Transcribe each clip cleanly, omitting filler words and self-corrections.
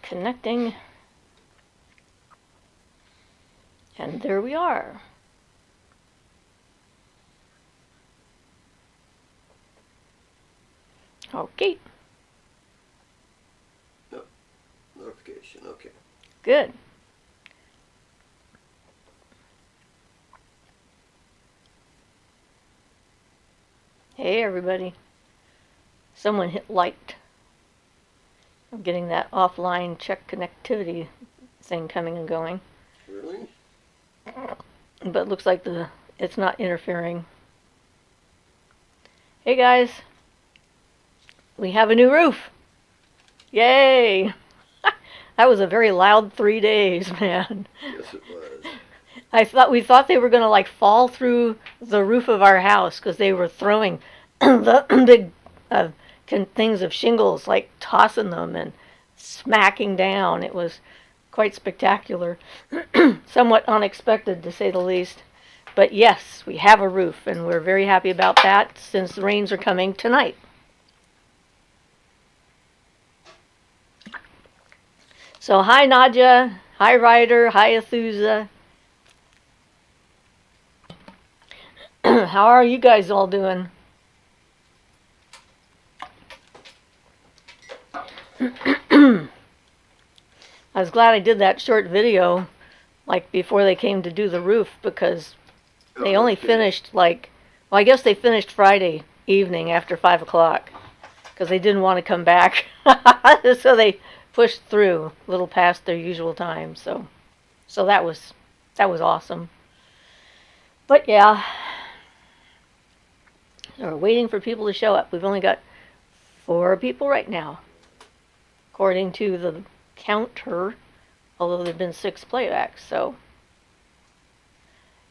connecting. And there we are. Okay. No. Notification, okay. Good. Hey everybody. Someone hit liked. I'm getting that offline check connectivity thing coming and going. Really? But it looks like it's not interfering. Hey guys. We have a new roof. Yay! That was a very loud 3 days, man. Yes, it was. We thought they were going to like fall through the roof of our house because they were throwing the big things of shingles, like tossing them and smacking down. It was quite spectacular. Somewhat unexpected, to say the least. But yes, we have a roof, and we're very happy about that since the rains are coming tonight. So hi Nadja, hi Ryder, hi Athusa. How are you guys all doing? I was glad I did that short video, like before they came to do the roof, because they only finished well, I guess they finished Friday evening after 5 o'clock, because they didn't want to come back. So they pushed through a little past their usual time. So that was awesome. But yeah, we're waiting for people to show up. We've only got 4 people right now, according to the counter, although there have been 6 playbacks, so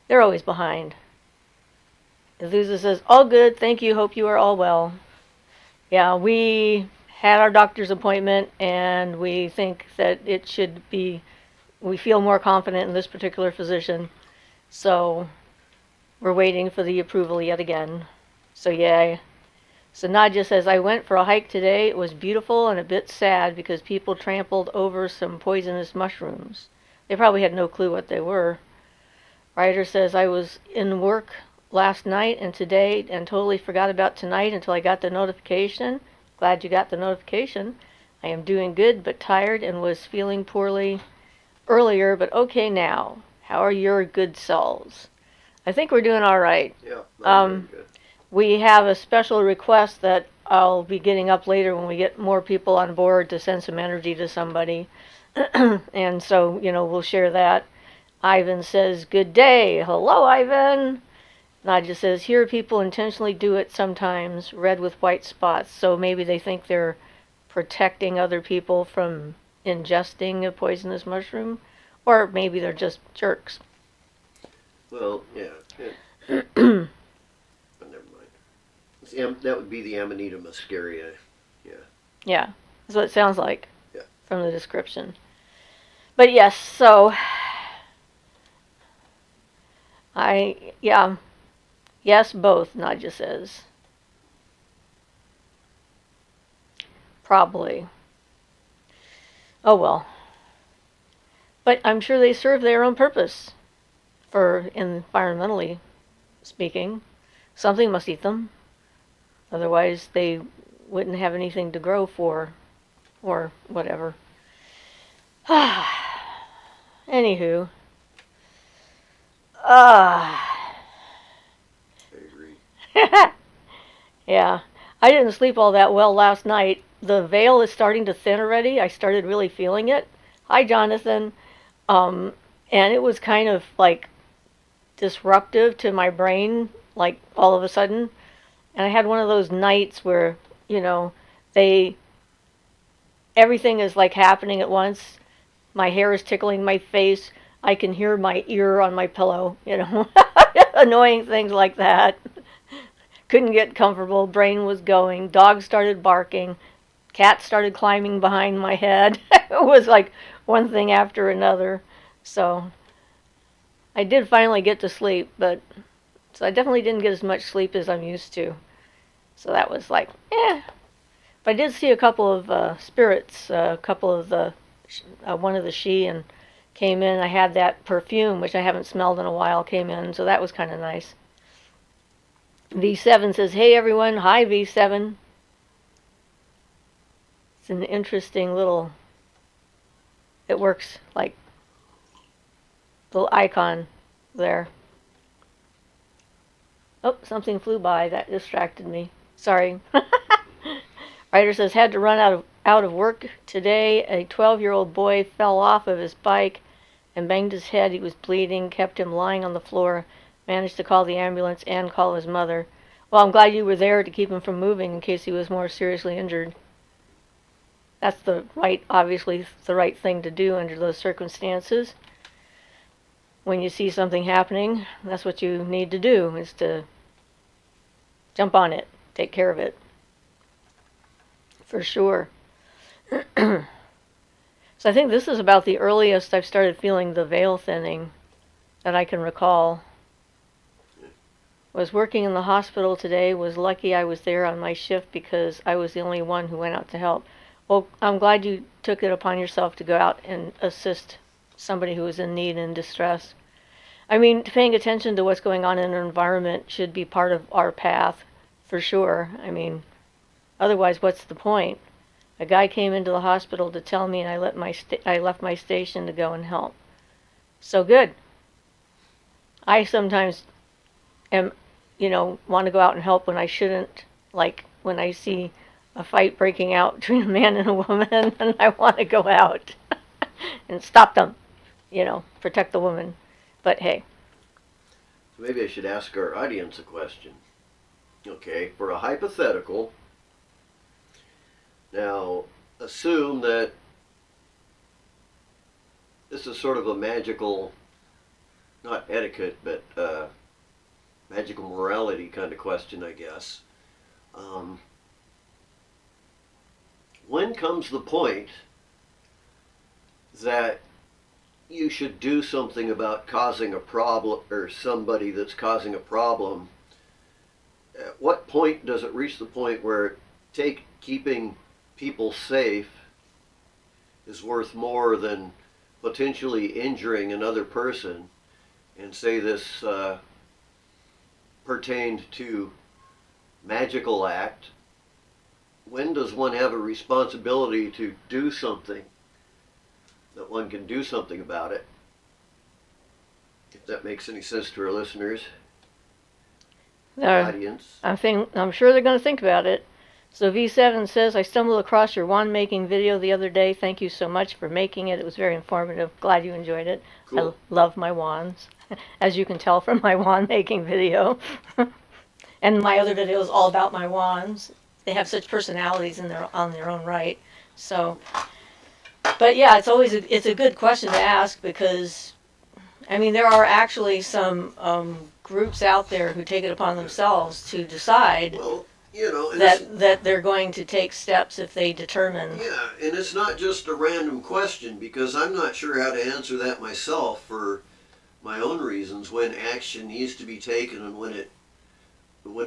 they're always behind. Azusa says, all good, thank you, hope you are all well. Yeah, we had our doctor's appointment, and we think that we feel more confident in this particular physician, so we're waiting for the approval yet again. So yay. So Nadja says, I went for a hike today. It was beautiful and a bit sad because people trampled over some poisonous mushrooms. They probably had no clue what they were. Ryder says, I was in work last night and today and totally forgot about tonight until I got the notification. Glad you got the notification. I am doing good but tired and was feeling poorly earlier, but okay now. How are your good souls? I think we're doing all right. Yeah, I'm doing good. We have a special request that I'll be getting up later when we get more people on board to send some energy to somebody. And so, we'll share that. Ivan says, good day. Hello, Ivan. Nadja says, here people intentionally do it sometimes, red with white spots. So maybe they think they're protecting other people from ingesting a poisonous mushroom. Or maybe they're just jerks. Well, yeah. But never mind. That would be the Amanita muscaria. Yeah. Yeah, that's what it sounds like. Yeah. From the description. But yes, so yes, both, Nadja says. Probably. Oh well. But I'm sure they serve their own purpose, for environmentally speaking. Something must eat them. Otherwise, they wouldn't have anything to grow for, or whatever. Anywho. I agree. Yeah. I didn't sleep all that well last night. The veil is starting to thin already. I started really feeling it. Hi, Jonathan. And it was kind of like disruptive to my brain, like all of a sudden. And I had one of those nights where, everything is like happening at once. My hair is tickling my face. I can hear my ear on my pillow, annoying things like that. Couldn't get comfortable. Brain was going. Dogs started barking. Cats started climbing behind my head. It was like one thing after another. So I did finally get to sleep, so I definitely didn't get as much sleep as I'm used to. So that was like, But I did see a couple of spirits, a couple of the one of the she and came in. I had that perfume, which I haven't smelled in a while, came in, so that was kind of nice. V7 says, hey everyone, hi V7. It's an interesting little, it works like little icon there. Oh, something flew by, that distracted me. Sorry. Writer says, had to run out of work today. A 12-year-old boy fell off of his bike and banged his head. He was bleeding, kept him lying on the floor, managed to call the ambulance and call his mother. Well, I'm glad you were there to keep him from moving in case he was more seriously injured. That's obviously the right thing to do under those circumstances. When you see something happening, that's what you need to do, is to jump on it, take care of it. For sure. So I think this is about the earliest I've started feeling the veil thinning that I can recall. Was working in the hospital today, was lucky I was there on my shift because I was the only one who went out to help. Well, I'm glad you took it upon yourself to go out and assist somebody who was in need and distress. I mean, paying attention to what's going on in our environment should be part of our path, for sure. I mean, otherwise, what's the point? A guy came into the hospital to tell me, and I left my station to go and help. So good. I sometimes want to go out and help when I shouldn't, like when I see a fight breaking out between a man and a woman, and I want to go out and stop them, protect the woman. But hey. Maybe I should ask our audience a question. Okay, for a hypothetical, now assume that this is sort of a magical, not etiquette, but magical morality kind of question, I guess. When comes the point that you should do something about causing a problem, or somebody that's causing a problem? At what point does it reach the point where keeping people safe is worth more than potentially injuring another person? And say this pertained to magical act. When does one have a responsibility to do something, that one can do something about it? If that makes any sense to our listeners, audience. I'm sure they're going to think about it. So V7 says, I stumbled across your wand making video the other day. Thank you so much for making it. It was very informative. Glad you enjoyed it. Cool. I love my wands, as you can tell from my wand making video. And my other video is all about my wands. They have such personalities on their own right. So, but yeah, it's a good question to ask, because I mean, there are actually some groups out there who take it upon themselves to decide that they're going to take steps if they determine. Yeah, and it's not just a random question, because I'm not sure how to answer that myself for my own reasons, when action needs to be taken and when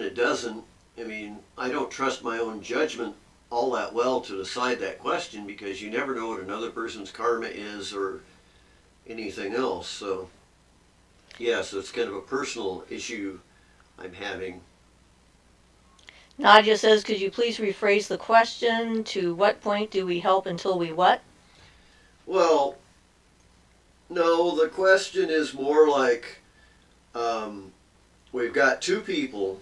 it doesn't. I mean, I don't trust my own judgment all that well to decide that question, because you never know what another person's karma is or anything else. So, yeah, so it's kind of a personal issue I'm having. Nadia says, could you please rephrase the question to what point do we help until we what? Well, no, the question is more like, we've got two people.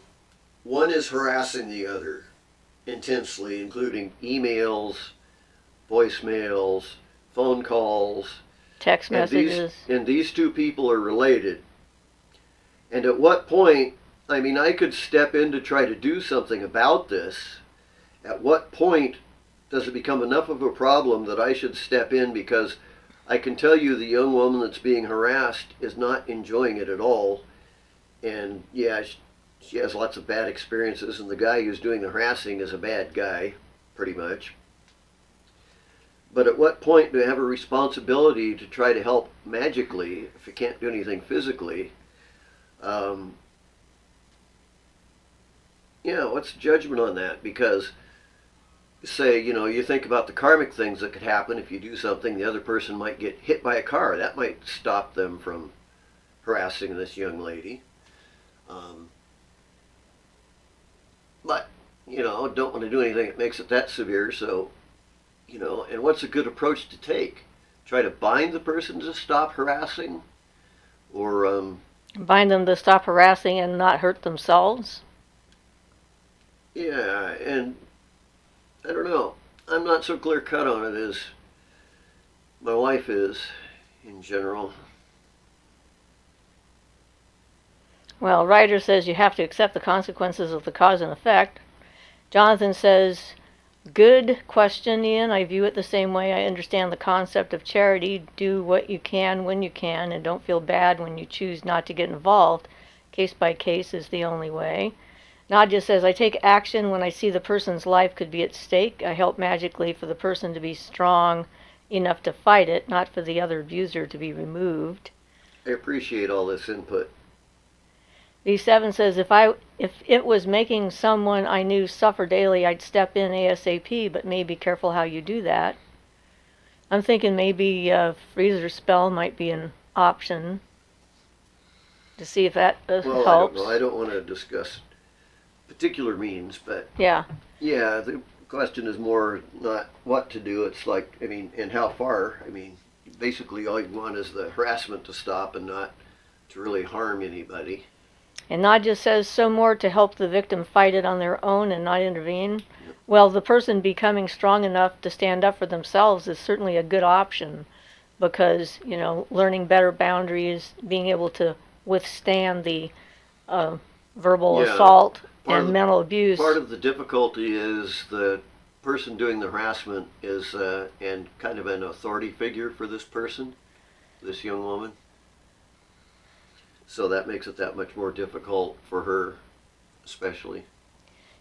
One is harassing the other intensely, including emails, voicemails, phone calls, text messages. And these two people are related. And at what point, I mean, I could step in to try to do something about this. At what point does it become enough of a problem that I should step in? Because I can tell you the young woman that's being harassed is not enjoying it at all. And yeah, she has lots of bad experiences, and the guy who's doing the harassing is a bad guy, pretty much. But at what point do I have a responsibility to try to help magically if I can't do anything physically? What's the judgment on that? Because say, you think about the karmic things that could happen if you do something. The other person might get hit by a car. That might stop them from harassing this young lady. But, don't want to do anything that makes it that severe. So, and what's a good approach to take? Try to bind the person to stop harassing? Or, Bind them to stop harassing and not hurt themselves? yeah, and I don't know. I'm not so clear cut on it as my wife is in general. Well, Ryder says you have to accept the consequences of the cause and effect. Jonathan says, good question, Ian. I view it the same way. I understand the concept of charity. Do what you can when you can, and don't feel bad when you choose not to get involved. Case by case is the only way. Nadia says, I take action when I see the person's life could be at stake. I help magically for the person to be strong enough to fight it, not for the other abuser to be removed. I appreciate all this input. V7 says, if it was making someone I knew suffer daily, I'd step in ASAP, but may be careful how you do that. I'm thinking maybe a freezer spell might be an option to see if that helps. Well, I don't know. I don't want to discuss particular means, but yeah, the question is more not what to do. It's like, and how far. Basically all you want is the harassment to stop and not to really harm anybody. And Nadia says, so more to help the victim fight it on their own and not intervene. Well, the person becoming strong enough to stand up for themselves is certainly a good option because, learning better boundaries, being able to withstand the verbal assault and mental abuse. Part of the difficulty is the person doing the harassment is and kind of an authority figure for this person, this young woman. So that makes it that much more difficult for her, especially.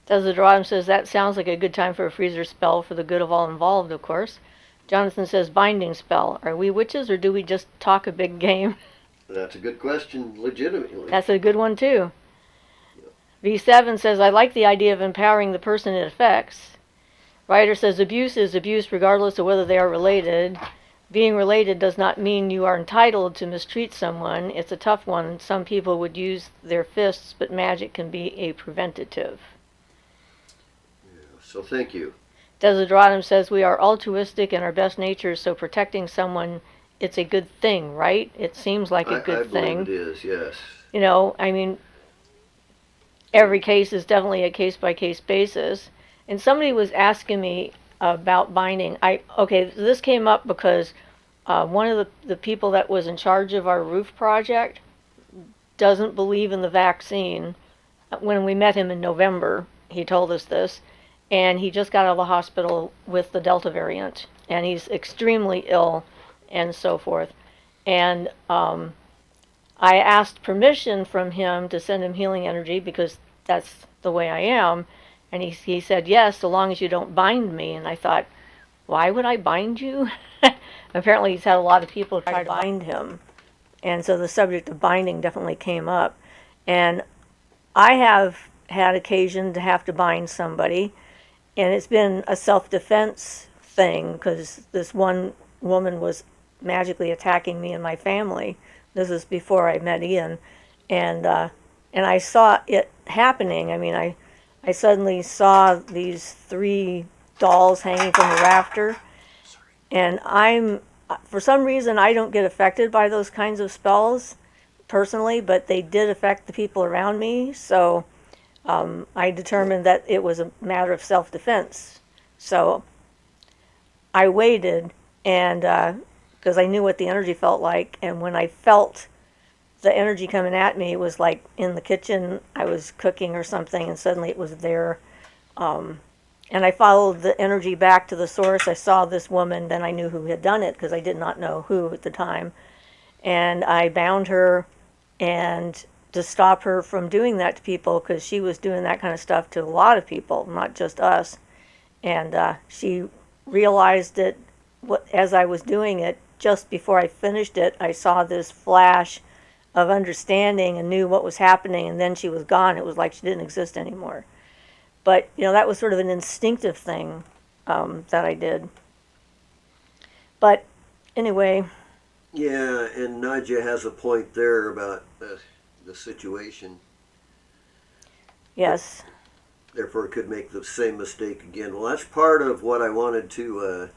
Desiderata says, that sounds like a good time for a freezer spell for the good of all involved, of course. Jonathan says, binding spell. Are we witches or do we just talk a big game? That's a good question, legitimately. That's a good one, too. V7 says, I like the idea of empowering the person it affects. Ryder says, abuse is abuse regardless of whether they are related. Being related does not mean you are entitled to mistreat someone. It's a tough one. Some people would use their fists, but magic can be a preventative. Yeah, so thank you. Desiderata says, we are altruistic in our best natures, so protecting someone, it's a good thing, right? It seems like a good thing. I believe it is, yes. Every case is definitely a case-by-case basis. And somebody was asking me about binding. This came up because one of the people that was in charge of our roof project doesn't believe in the vaccine. When we met him in November, he told us this, and he just got out of the hospital with the Delta variant, and he's extremely ill and so forth. And I asked permission from him to send him healing energy because that's the way I am. And he said, yes, so long as you don't bind me. And I thought, why would I bind you? Apparently he's had a lot of people try to bind him. And so the subject of binding definitely came up. And I have had occasion to have to bind somebody. And it's been a self-defense thing because this one woman was magically attacking me and my family. This is before I met Ian. And I saw it happening. I suddenly saw these 3 dolls hanging from the rafter, and for some reason, I don't get affected by those kinds of spells personally, but they did affect the people around me, so I determined that it was a matter of self-defense. So I waited, and because I knew what the energy felt like, and when I felt the energy coming at me, it was like in the kitchen, I was cooking or something, and suddenly it was there. And I followed the energy back to the source. I saw this woman, then I knew who had done it because I did not know who at the time. And I bound her and to stop her from doing that to people because she was doing that kind of stuff to a lot of people, not just us. And she realized it as I was doing it. Just before I finished it, I saw this flash of understanding and knew what was happening, and then she was gone. It was like she didn't exist anymore. But, that was sort of an instinctive thing. that I did. But anyway, Yeah, and Nadia has a point there about the situation. yes. Therefore, could make the same mistake again. Well, that's part of what I wanted to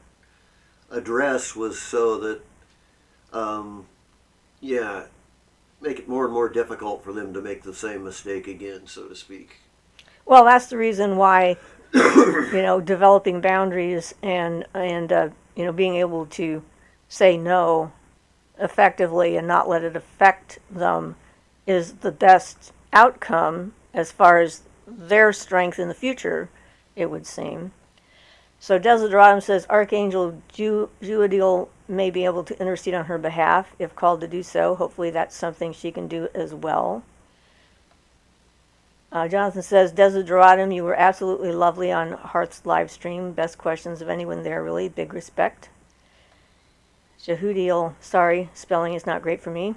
address was so that, yeah, make it more and more difficult for them to make the same mistake again, so to speak. Well, that's the reason why, developing boundaries and being able to say no effectively and not let it affect them is the best outcome as far as their strength in the future, it would seem. So Desideratum says Archangel Juadiel may be able to intercede on her behalf if called to do so. Hopefully that's something she can do as well. Jonathan says, Desideratum, you were absolutely lovely on Hearth's live stream. Best questions of anyone there, really. Big respect. Jehudiel, sorry, spelling is not great for me.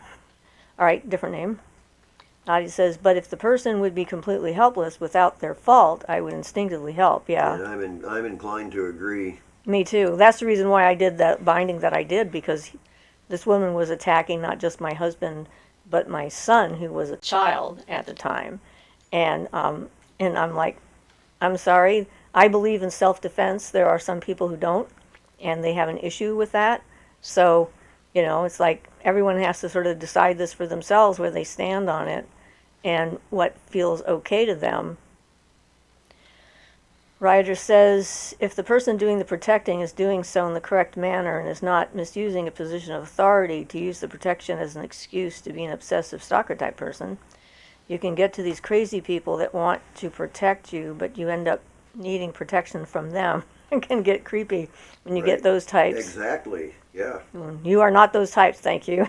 All right, different name. Nadia says, but if the person would be completely helpless without their fault, I would instinctively help. Yeah. And I'm inclined to agree. Me too. That's the reason why I did that binding that I did, because this woman was attacking not just my husband, but my son, who was a child at the time. And I'm like, I'm sorry. I believe in self-defense. There are some people who don't, and they have an issue with that. So, it's like everyone has to sort of decide this for themselves, where they stand on it and what feels okay to them. Ryder says, if the person doing the protecting is doing so in the correct manner and is not misusing a position of authority to use the protection as an excuse to be an obsessive stalker type person, you can get to these crazy people that want to protect you, but you end up needing protection from them. It can get creepy when you get those types. Exactly. Yeah. You are not those types, thank you.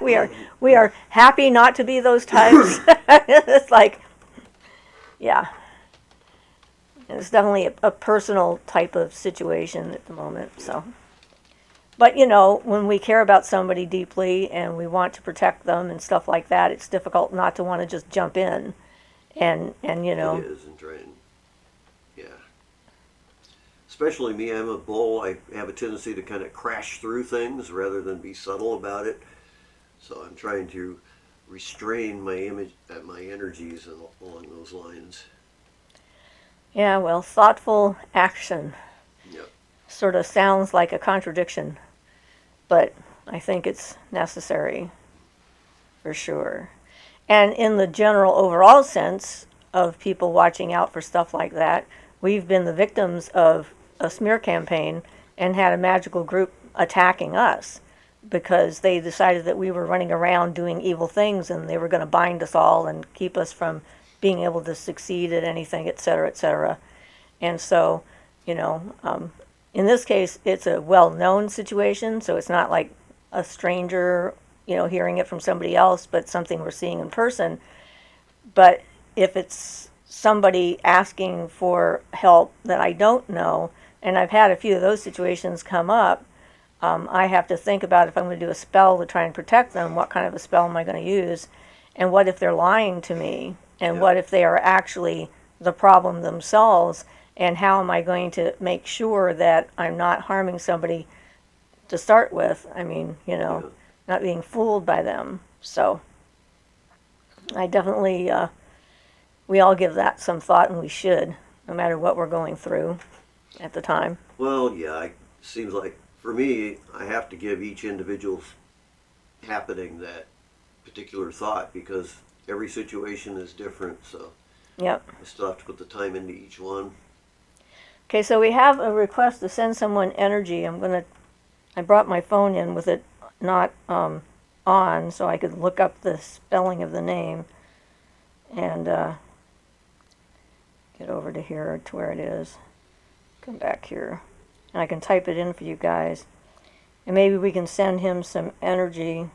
we are happy not to be those types. It's like, yeah. And it's definitely a personal type of situation at the moment. So, but when we care about somebody deeply and we want to protect them and stuff like that, it's difficult not to want to just jump in, and It is, and trying. Yeah. Especially me, I'm a bull. I have a tendency to kind of crash through things rather than be subtle about it. So I'm trying to restrain my energies along those lines. Yeah, well, thoughtful action Yep. sort of sounds like a contradiction, but I think it's necessary for sure. And in the general overall sense of people watching out for stuff like that, we've been the victims of a smear campaign and had a magical group attacking us because they decided that we were running around doing evil things and they were going to bind us all and keep us from being able to succeed at anything, et cetera, et cetera. And so, in this case, it's a well-known situation, so it's not like a stranger, hearing it from somebody else, but something we're seeing in person. But if it's somebody asking for help that I don't know, and I've had a few of those situations come up, I have to think about if I'm going to do a spell to try and protect them, what kind of a spell am I going to use? And what if they're lying to me? And what if they are actually the problem themselves? And how am I going to make sure that I'm not harming somebody to start with? I mean, not being fooled by them. So I definitely, we all give that some thought, and we should, no matter what we're going through at the time. Well, yeah, it seems like for me, I have to give each individual happening that particular thought because every situation is different, so Yep. I still have to put the time into each one. Okay, so we have a request to send someone energy. I brought my phone in with it not on, so I could look up the spelling of the name and get over to here to where it is. Come back here. And I can type it in for you guys. And maybe we can send him some energy.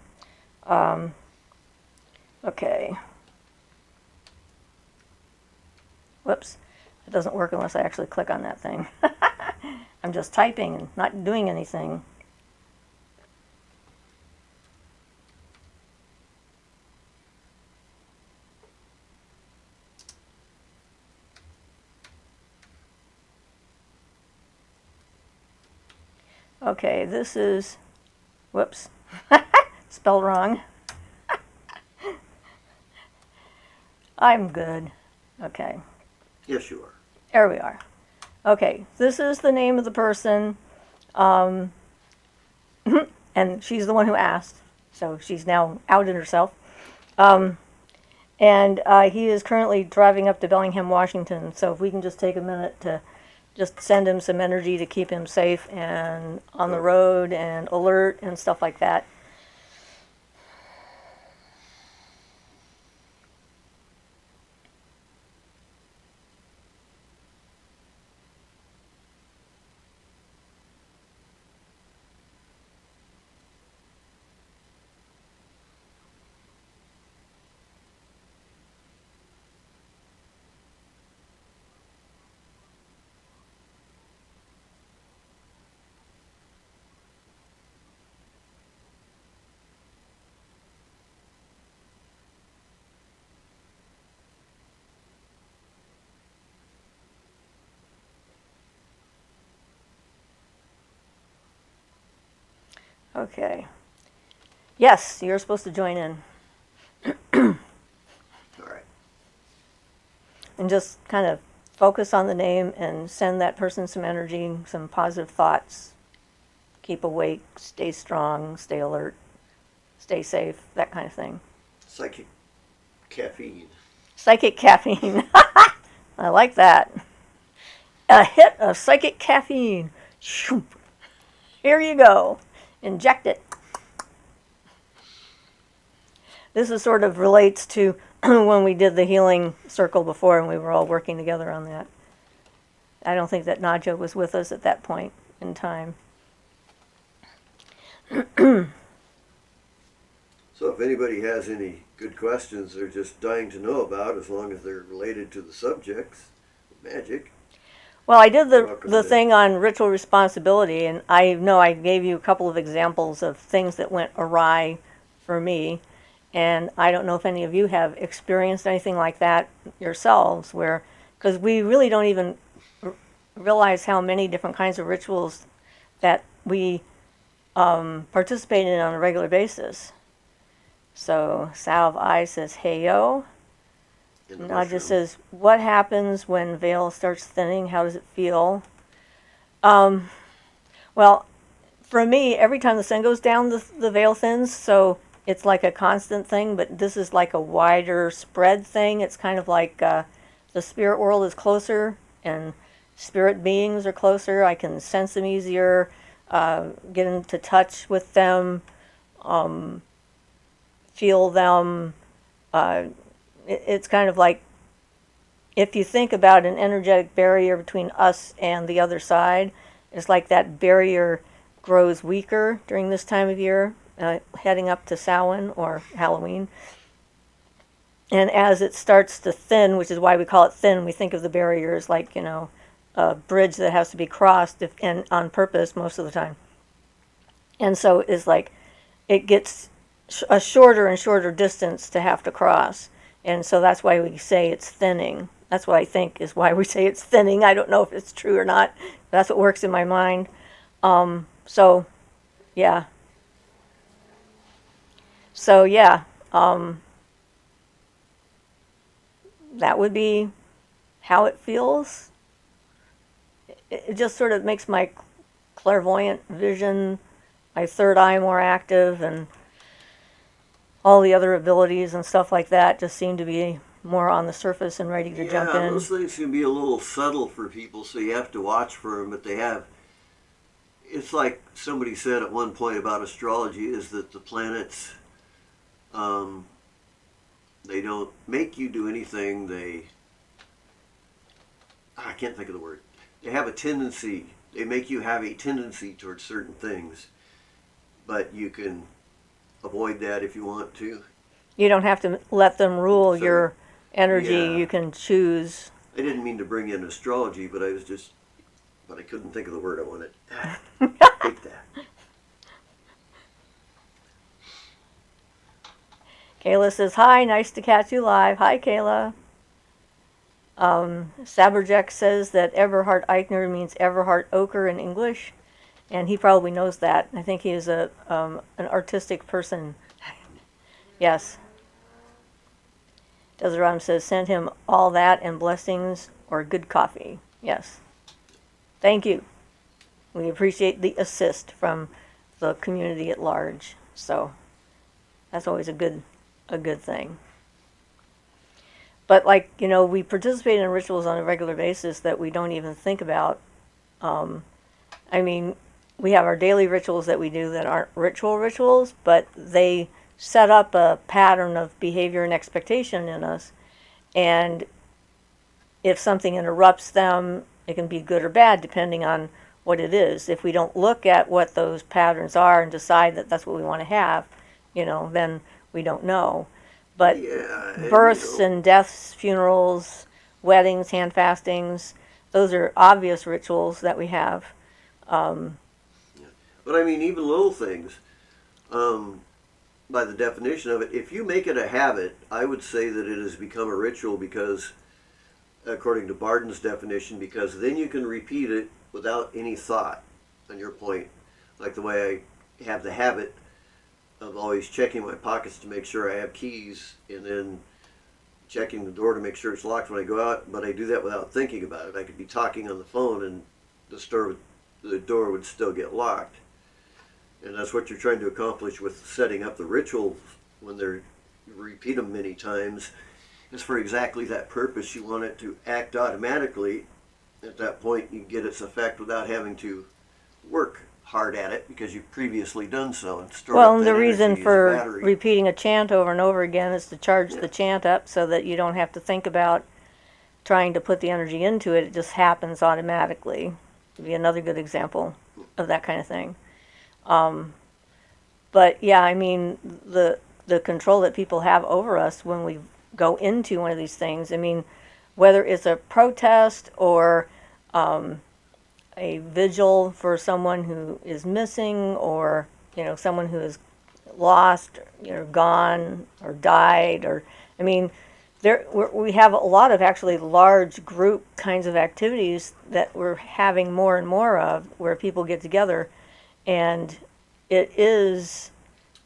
Okay. Whoops. It doesn't work unless I actually click on that thing. I'm just typing and not doing anything. Okay, this is, whoops, spelled wrong. I'm good. Okay, Yes, you are. there we are. Okay, this is the name of the person, and she's the one who asked, so she's now outed herself. And he is currently driving up to Bellingham, Washington, so if we can just take a minute to just send him some energy to keep him safe and on the road and alert and stuff like that. Okay. Yes, you're supposed to join in. All right. And just kind of focus on the name and send that person some energy, some positive thoughts. Keep awake, stay strong, stay alert, stay safe, that kind of thing. Psychic caffeine. Psychic caffeine. I like that. A hit of psychic caffeine. Shoop. Here you go. Inject it. This is sort of relates to when we did the healing circle before and we were all working together on that. I don't think that Nadja was with us at that point in time. So if anybody has any good questions they're just dying to know about, as long as they're related to the subjects of magic. Well, I did Welcome the to- thing on ritual responsibility, and I know I gave you a couple of examples of things that went awry for me. And I don't know if any of you have experienced anything like that yourselves, where, because we really don't even realize how many different kinds of rituals that we participate in on a regular basis. So Salve I says, hey yo. in the Nadja mushroom. says, what happens when veil starts thinning? How does it feel? Well, for me, every time the sun goes down, the veil thins, so it's like a constant thing, but this is like a wider spread thing. It's kind of like the spirit world is closer and spirit beings are closer. I can sense them easier, get into touch with them, feel them. It's kind of like, if you think about an energetic barrier between us and the other side, it's like that barrier grows weaker during this time of year, heading up to Samhain or Halloween. And as it starts to thin, which is why we call it thin, we think of the barrier as like, a bridge that has to be crossed and on purpose most of the time. And so it's like it gets a shorter and shorter distance to have to cross. And so that's why we say it's thinning. That's what I think is why we say it's thinning. I don't know if it's true or not. That's what works in my mind. So, yeah. So, yeah. That would be how it feels. It just sort of makes my clairvoyant vision, my third eye more active, and all the other abilities and stuff like that just seem to be more on the surface and ready to jump in. Those things can be a little subtle for people, so you have to watch for them, but they have. It's like somebody said at one point about astrology, is that the planets, they don't make you do anything. I can't think of the word. They have a tendency. They make you have a tendency towards certain things, but you can avoid that if you want to. You don't have to let them rule So, your energy. yeah. You can choose. I didn't mean to bring in astrology, but I couldn't think of the word I wanted. Take that. Kayla says, hi, nice to catch you live. Hi, Kayla. Saberjack says that Everhard Eichner means Everhard Ochre in English. And he probably knows that. I think he is an artistic person. Yes. Desiree says, send him all that and blessings or good coffee. Yes. Thank you. We appreciate the assist from the community at large. So that's always a good thing. But like, we participate in rituals on a regular basis that we don't even think about. I mean, we have our daily rituals that we do that aren't rituals, but they set up a pattern of behavior and expectation in us. And if something interrupts them, it can be good or bad depending on what it is. If we don't look at what those patterns are and decide that that's what we want to have, then we don't know. But Yeah, and, births and deaths, funerals, weddings, hand fastings, those are obvious rituals that we have. But I mean, even little things, by the definition of it, if you make it a habit, I would say that it has become a ritual because, according to Barden's definition, because then you can repeat it without any thought on your point. Like the way I have the habit of always checking my pockets to make sure I have keys and then checking the door to make sure it's locked when I go out, but I do that without thinking about it. I could be talking on the phone and the door would still get locked. And that's what you're trying to accomplish with setting up the rituals when you repeat them many times. It's for exactly that purpose. You want it to act automatically. At that point, you get its effect without having to work hard at it because you've previously done so and stored Well, up and that the reason energy as a for battery. repeating a chant over and over again is to charge the chant up so that you don't have to think about trying to put the energy into it. It just happens automatically. Would be another good example of that kind of thing. But yeah, I mean, the control that people have over us when we go into one of these things, I mean, whether it's a protest or a vigil for someone who is missing or, someone who is lost, gone or died, or, I mean, we have a lot of actually large group kinds of activities that we're having more and more of where people get together, and it has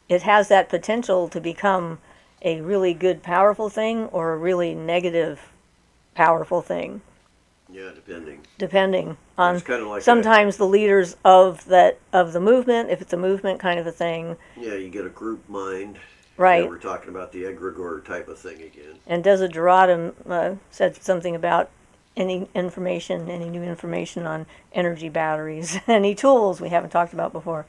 that potential to become a really good, powerful thing or a really negative, powerful thing. Yeah, Depending on it's kind of like sometimes the leaders of the movement, if it's a movement kind of a thing. Yeah, you get a group mind. Right. Yeah, we're talking about the egregore type of thing again. And Desiderata said something about any new information on energy batteries, any tools we haven't talked about before.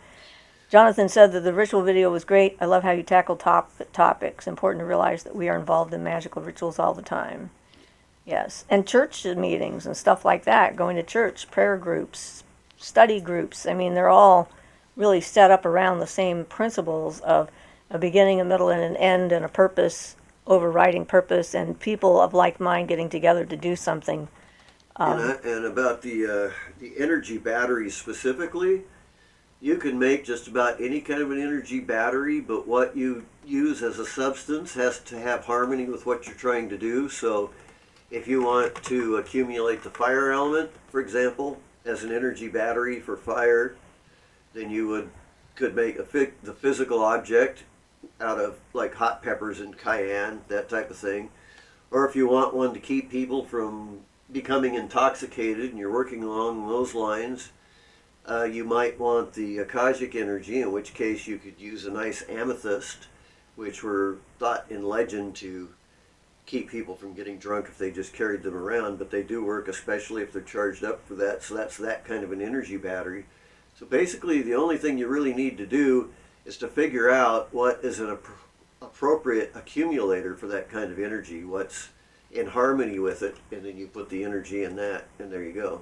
Jonathan said that the ritual video was great. I love how you tackle topics. Important to realize that we are involved in magical rituals all the time. Yes. And church meetings and stuff like that, going to church, prayer groups, study groups. I mean, they're all really set up around the same principles of a beginning, a middle, and an end, and a purpose, overriding purpose, and people of like mind getting together to do something. And about the energy batteries specifically, you can make just about any kind of an energy battery, but what you use as a substance has to have harmony with what you're trying to do. So if you want to accumulate the fire element, for example, as an energy battery for fire, then you could make the physical object out of like hot peppers and cayenne, that type of thing. Or if you want one to keep people from becoming intoxicated and you're working along those lines, you might want the Akashic energy, in which case you could use a nice amethyst, which were thought in legend to keep people from getting drunk if they just carried them around, but they do work especially if they're charged up for that, so that's that kind of an energy battery. So basically the only thing you really need to do is to figure out what is an appropriate accumulator for that kind of energy, what's in harmony with it, and then you put the energy in that, and there you go.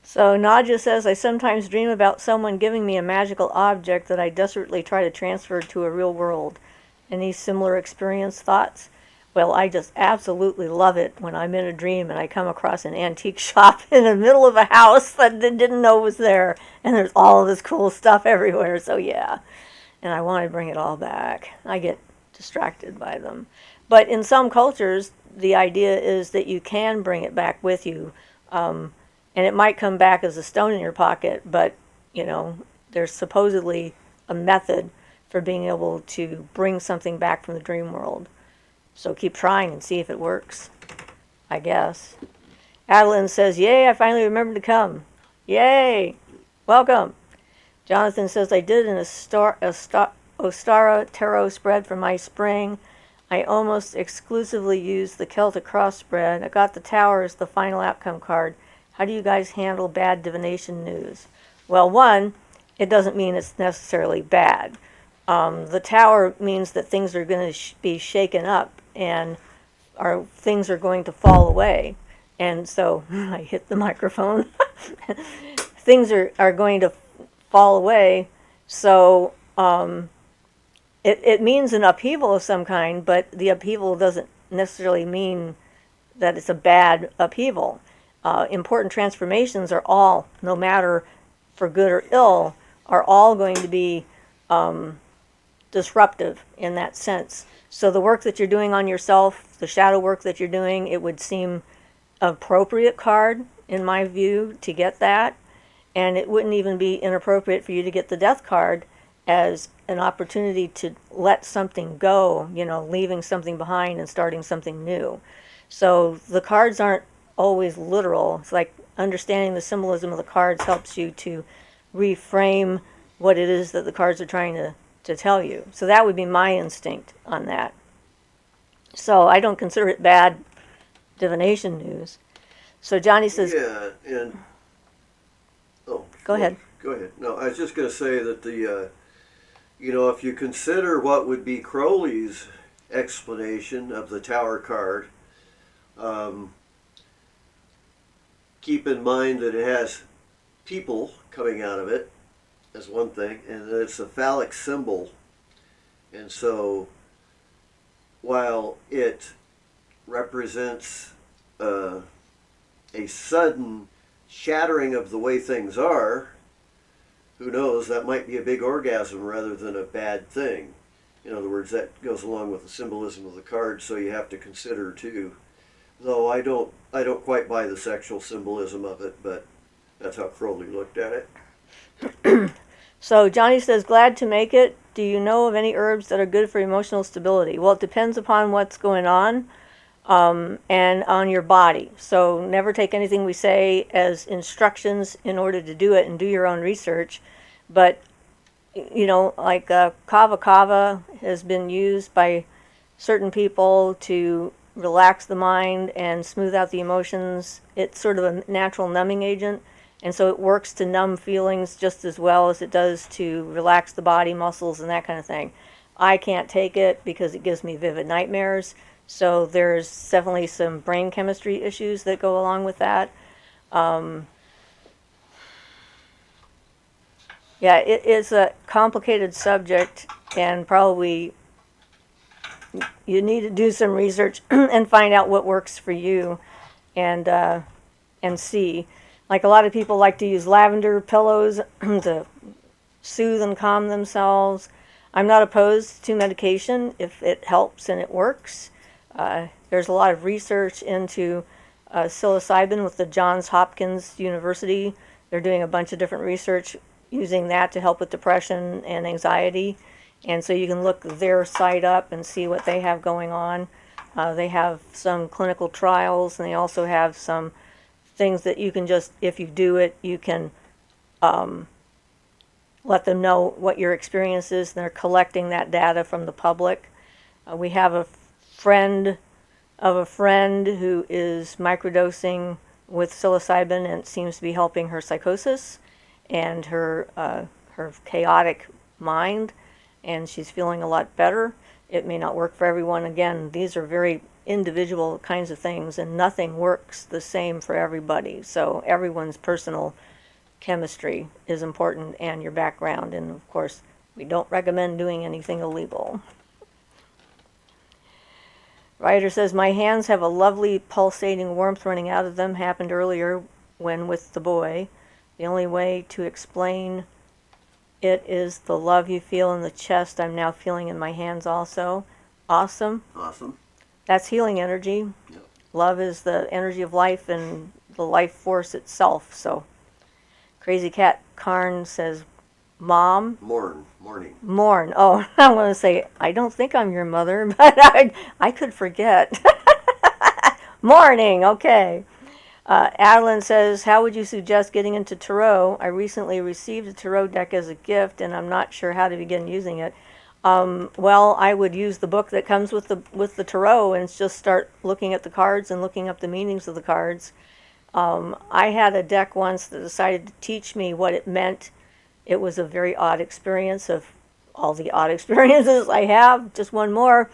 So Nadja says, I sometimes dream about someone giving me a magical object that I desperately try to transfer to a real world. Any similar experience, thoughts? Well, I just absolutely love it when I'm in a dream and I come across an antique shop in the middle of a house that I didn't know was there, and there's all of this cool stuff everywhere, so yeah. And I want to bring it all back. I get distracted by them. But in some cultures, the idea is that you can bring it back with you. And it might come back as a stone in your pocket, but, there's supposedly a method for being able to bring something back from the dream world. So keep trying and see if it works, I guess. Adeline says, yay, I finally remembered to come. Yay! Welcome. Jonathan says, I did an Ostara tarot spread for my spring. I almost exclusively used the Celtic cross spread. I got the Tower as the final outcome card. How do you guys handle bad divination news? Well, one, it doesn't mean it's necessarily bad. The Tower means that things are going to be shaken up and things are going to fall away. And so, I hit the microphone. Things are going to fall away. So, it means an upheaval of some kind, but the upheaval doesn't necessarily mean that it's a bad upheaval. Important transformations are all, no matter for good or ill, are all going to be disruptive in that sense. So the work that you're doing on yourself, the shadow work that you're doing, it would seem appropriate card, in my view, to get that. And it wouldn't even be inappropriate for you to get the death card as an opportunity to let something go, leaving something behind and starting something new. So the cards aren't always literal. It's like understanding the symbolism of the cards helps you to reframe what it is that the cards are trying to tell you. So that would be my instinct on that. So I don't consider it bad divination news. So Johnny says... Yeah, and... Oh. Go ahead. Go ahead. No, I was just going to say that if you consider what would be Crowley's explanation of the Tower card, keep in mind that it has people coming out of it, as one thing, and that it's a phallic symbol. And so, while it represents a sudden shattering of the way things are, who knows, that might be a big orgasm rather than a bad thing. In other words, that goes along with the symbolism of the card, so you have to consider too. Though I don't quite buy the sexual symbolism of it, but that's how Crowley looked at it. So Johnny says, glad to make it. Do you know of any herbs that are good for emotional stability? Well, it depends upon what's going on and on your body. So never take anything we say as instructions in order to do it, and do your own research. But, like kava kava has been used by certain people to relax the mind and smooth out the emotions. It's sort of a natural numbing agent. And so it works to numb feelings just as well as it does to relax the body, muscles, and that kind of thing. I can't take it because it gives me vivid nightmares. So there's definitely some brain chemistry issues that go along with that. Yeah, it is a complicated subject, and probably you need to do some research and find out what works for you and see. Like a lot of people like to use lavender pillows to soothe and calm themselves. I'm not opposed to medication if it helps and it works. There's a lot of research into psilocybin with the Johns Hopkins University. They're doing a bunch of different research using that to help with depression and anxiety. And so you can look their site up and see what they have going on. They have some clinical trials, and they also have some things that you can just, if you do it, you can let them know what your experience is, and they're collecting that data from the public. We have a friend of a friend who is microdosing with psilocybin, and it seems to be helping her psychosis and her chaotic mind, and she's feeling a lot better. It may not work for everyone. Again, these are very individual kinds of things, and nothing works the same for everybody. So everyone's personal chemistry is important, and your background. And of course, we don't recommend doing anything illegal. Ryder says, my hands have a lovely pulsating warmth running out of them. Happened earlier when with the boy. The only way to explain it is the love you feel in the chest. I'm now feeling in my hands also. Awesome. Awesome. That's healing energy. Yep. Love is the energy of life, and the life force itself. So, Crazy Cat Karn says, Mom? Morning. Mourn. Oh, I want to say, I don't think I'm your mother, but I could forget. Morning, okay. Adeline says, how would you suggest getting into tarot? I recently received a tarot deck as a gift, and I'm not sure how to begin using it. Well, I would use the book that comes with the tarot and just start looking at the cards and looking up the meanings of the cards. I had a deck once that decided to teach me what it meant. It was a very odd experience of all the odd experiences I have, just one more,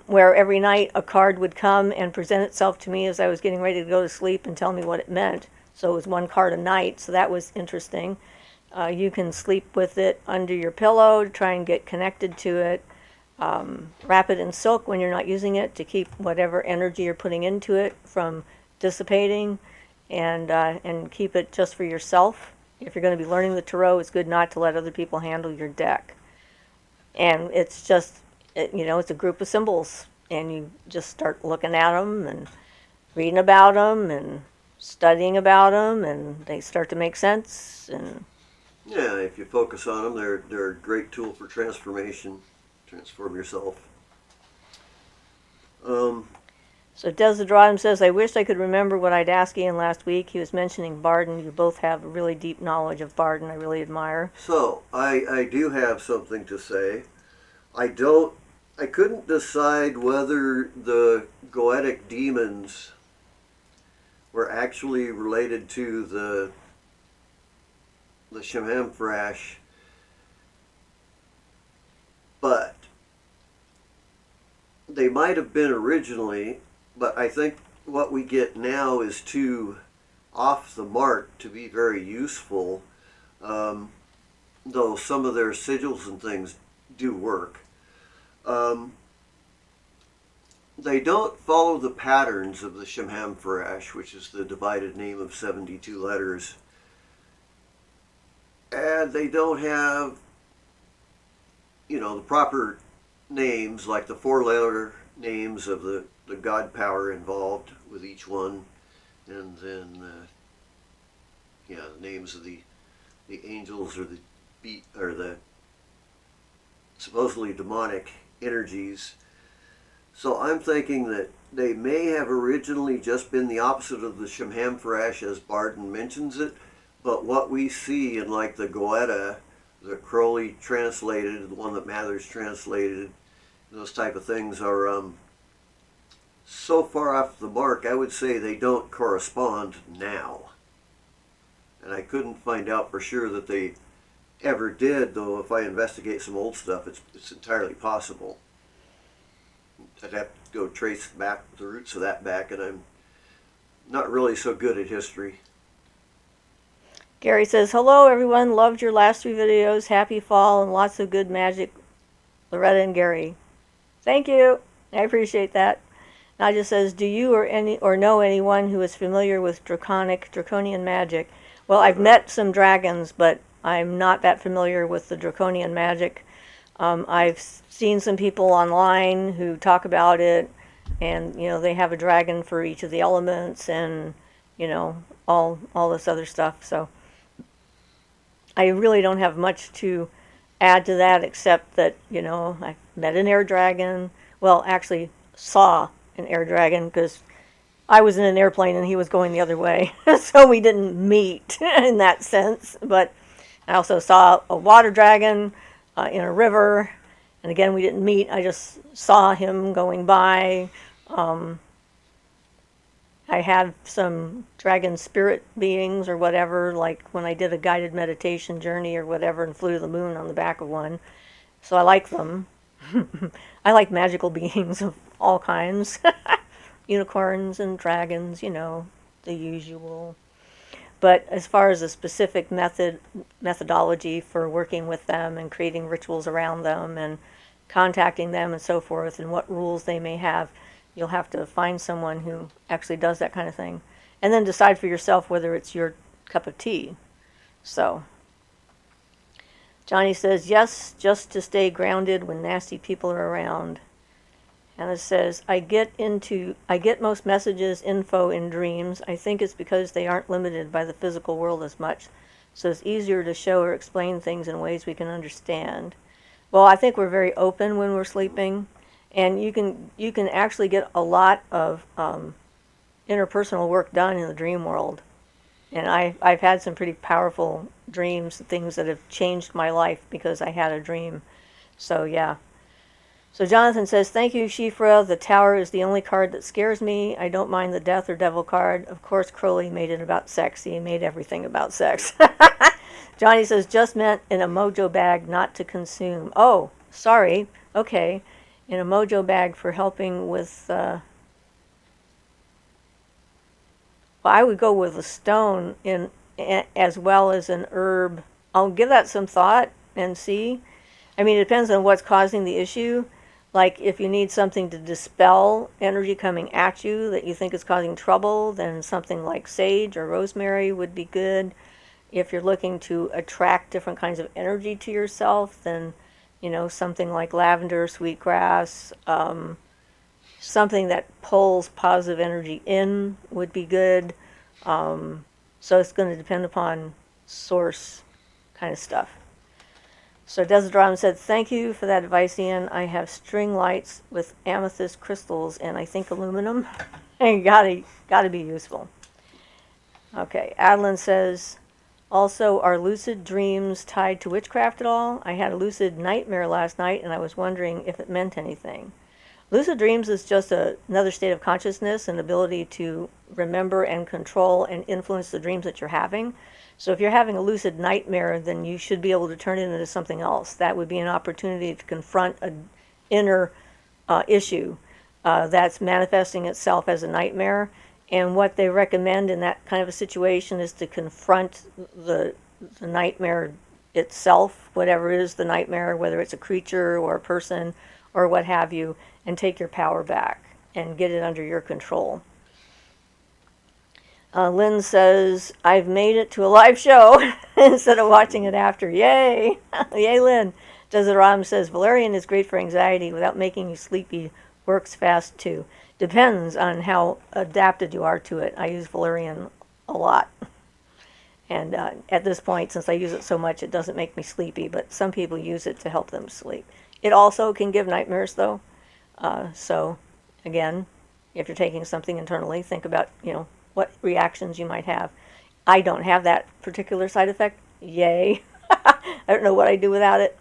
where every night a card would come and present itself to me as I was getting ready to go to sleep and tell me what it meant. So it was one card a night, so that was interesting. You can sleep with it under your pillow to try and get connected to it. Wrap it in silk when you're not using it to keep whatever energy you're putting into it from dissipating, and keep it just for yourself. If you're going to be learning the tarot, it's good not to let other people handle your deck. And it's just, it's a group of symbols, and you just start looking at them and reading about them and studying about them, and they start to make sense. And yeah, if you focus on them, they're a great tool for transformation. Transform yourself. So Desidratum says, I wish I could remember what I'd asked Ian last week. He was mentioning Barden. You both have a really deep knowledge of Barden. I really admire. So, I do have something to say. I couldn't decide whether the goetic demons were actually related to the Shemhamfrash, but they might have been originally, but I think what we get now is too off the mark to be very useful, though some of their sigils and things do work. They don't follow the patterns of the Shemhamfrash, which is the divided name of 72 letters. And they don't have, the proper names, like the 4-letter names of the god power involved with each one, and then the names of the angels or the supposedly demonic energies. So I'm thinking that they may have originally just been the opposite of the Shemhamfrash as Barden mentions it, but what we see in like the Goetta, the Crowley translated, the one that Mathers translated, those type of things are so far off the mark, I would say they don't correspond now. And I couldn't find out for sure that they ever did, though if I investigate some old stuff, it's entirely possible. I'd have to go trace back the roots of that back, and I'm not really so good at history. Gary says, hello everyone, loved your last 3 videos, happy fall, and lots of good magic, Loretta and Gary. Thank you, I appreciate that. Nadia says, do you or know anyone who is familiar with draconian magic? Well, I've met some dragons, but I'm not that familiar with the draconian magic. I've seen some people online who talk about it, and they have a dragon for each of the elements, and all this other stuff. So I really don't have much to add to that, except that I met an air dragon. Well, actually saw an air dragon, because I was in an airplane and he was going the other way, so we didn't meet in that sense. But I also saw a water dragon in a river, and again we didn't meet. I just saw him going by. I had some dragon spirit beings or whatever, like when I did a guided meditation journey or whatever and flew to the moon on the back of one. So I like them. I like magical beings of all kinds. Unicorns and dragons, the usual. But as far as a specific methodology for working with them and creating rituals around them and contacting them and so forth, and what rules they may have, you'll have to find someone who actually does that kind of thing. And then decide for yourself whether it's your cup of tea. So, Johnny says, yes, just to stay grounded when nasty people are around. And it says, I get most messages, info in dreams. I think it's because they aren't limited by the physical world as much. So it's easier to show or explain things in ways we can understand. Well, I think we're very open when we're sleeping, and you can actually get a lot of interpersonal work done in the dream world. And I've had some pretty powerful dreams, things that have changed my life because I had a dream. So yeah. So Jonathan says, thank you, Siofra. The Tower is the only card that scares me. I don't mind the Death or Devil card. Of course, Crowley made it about sex. He made everything about sex. Johnny says, just meant in a mojo bag, not to consume. Oh, sorry. Okay. In a mojo bag for helping with, well, I would go with a stone in as well as an herb. I'll give that some thought and see. I mean, it depends on what's causing the issue. Like if you need something to dispel energy coming at you that you think is causing trouble, then something like sage or rosemary would be good. If you're looking to attract different kinds of energy to yourself, then, you know, something like lavender, sweetgrass, something that pulls positive energy in would be good. So it's going to depend upon source kind of stuff. So Desideron said, thank you for that advice, Ian. I have string lights with amethyst crystals and I think aluminum. And gotta be useful. Okay, Adeline says, also, are lucid dreams tied to witchcraft at all? I had a lucid nightmare last night and I was wondering if it meant anything. Lucid dreams is just another state of consciousness and ability to remember and control and influence the dreams that you're having. So if you're having a lucid nightmare, then you should be able to turn it into something else. That would be an opportunity to confront an inner issue that's manifesting itself as a nightmare. And what they recommend in that kind of a situation is to confront the nightmare itself, whatever is the nightmare, whether it's a creature or a person or what have you, and take your power back and get it under your control. Lynn says, I've made it to a live show instead of watching it after. Yay! Yay, Lynn. Desideron says, Valerian is great for anxiety without making you sleepy. Works fast, too. Depends on how adapted you are to it. I use Valerian a lot. And at this point, since I use it so much, it doesn't make me sleepy, but some people use it to help them sleep. It also can give nightmares, though. So, again, if you're taking something internally, think about, you know, what reactions you might have. I don't have that particular side effect. Yay. I don't know what I do without it.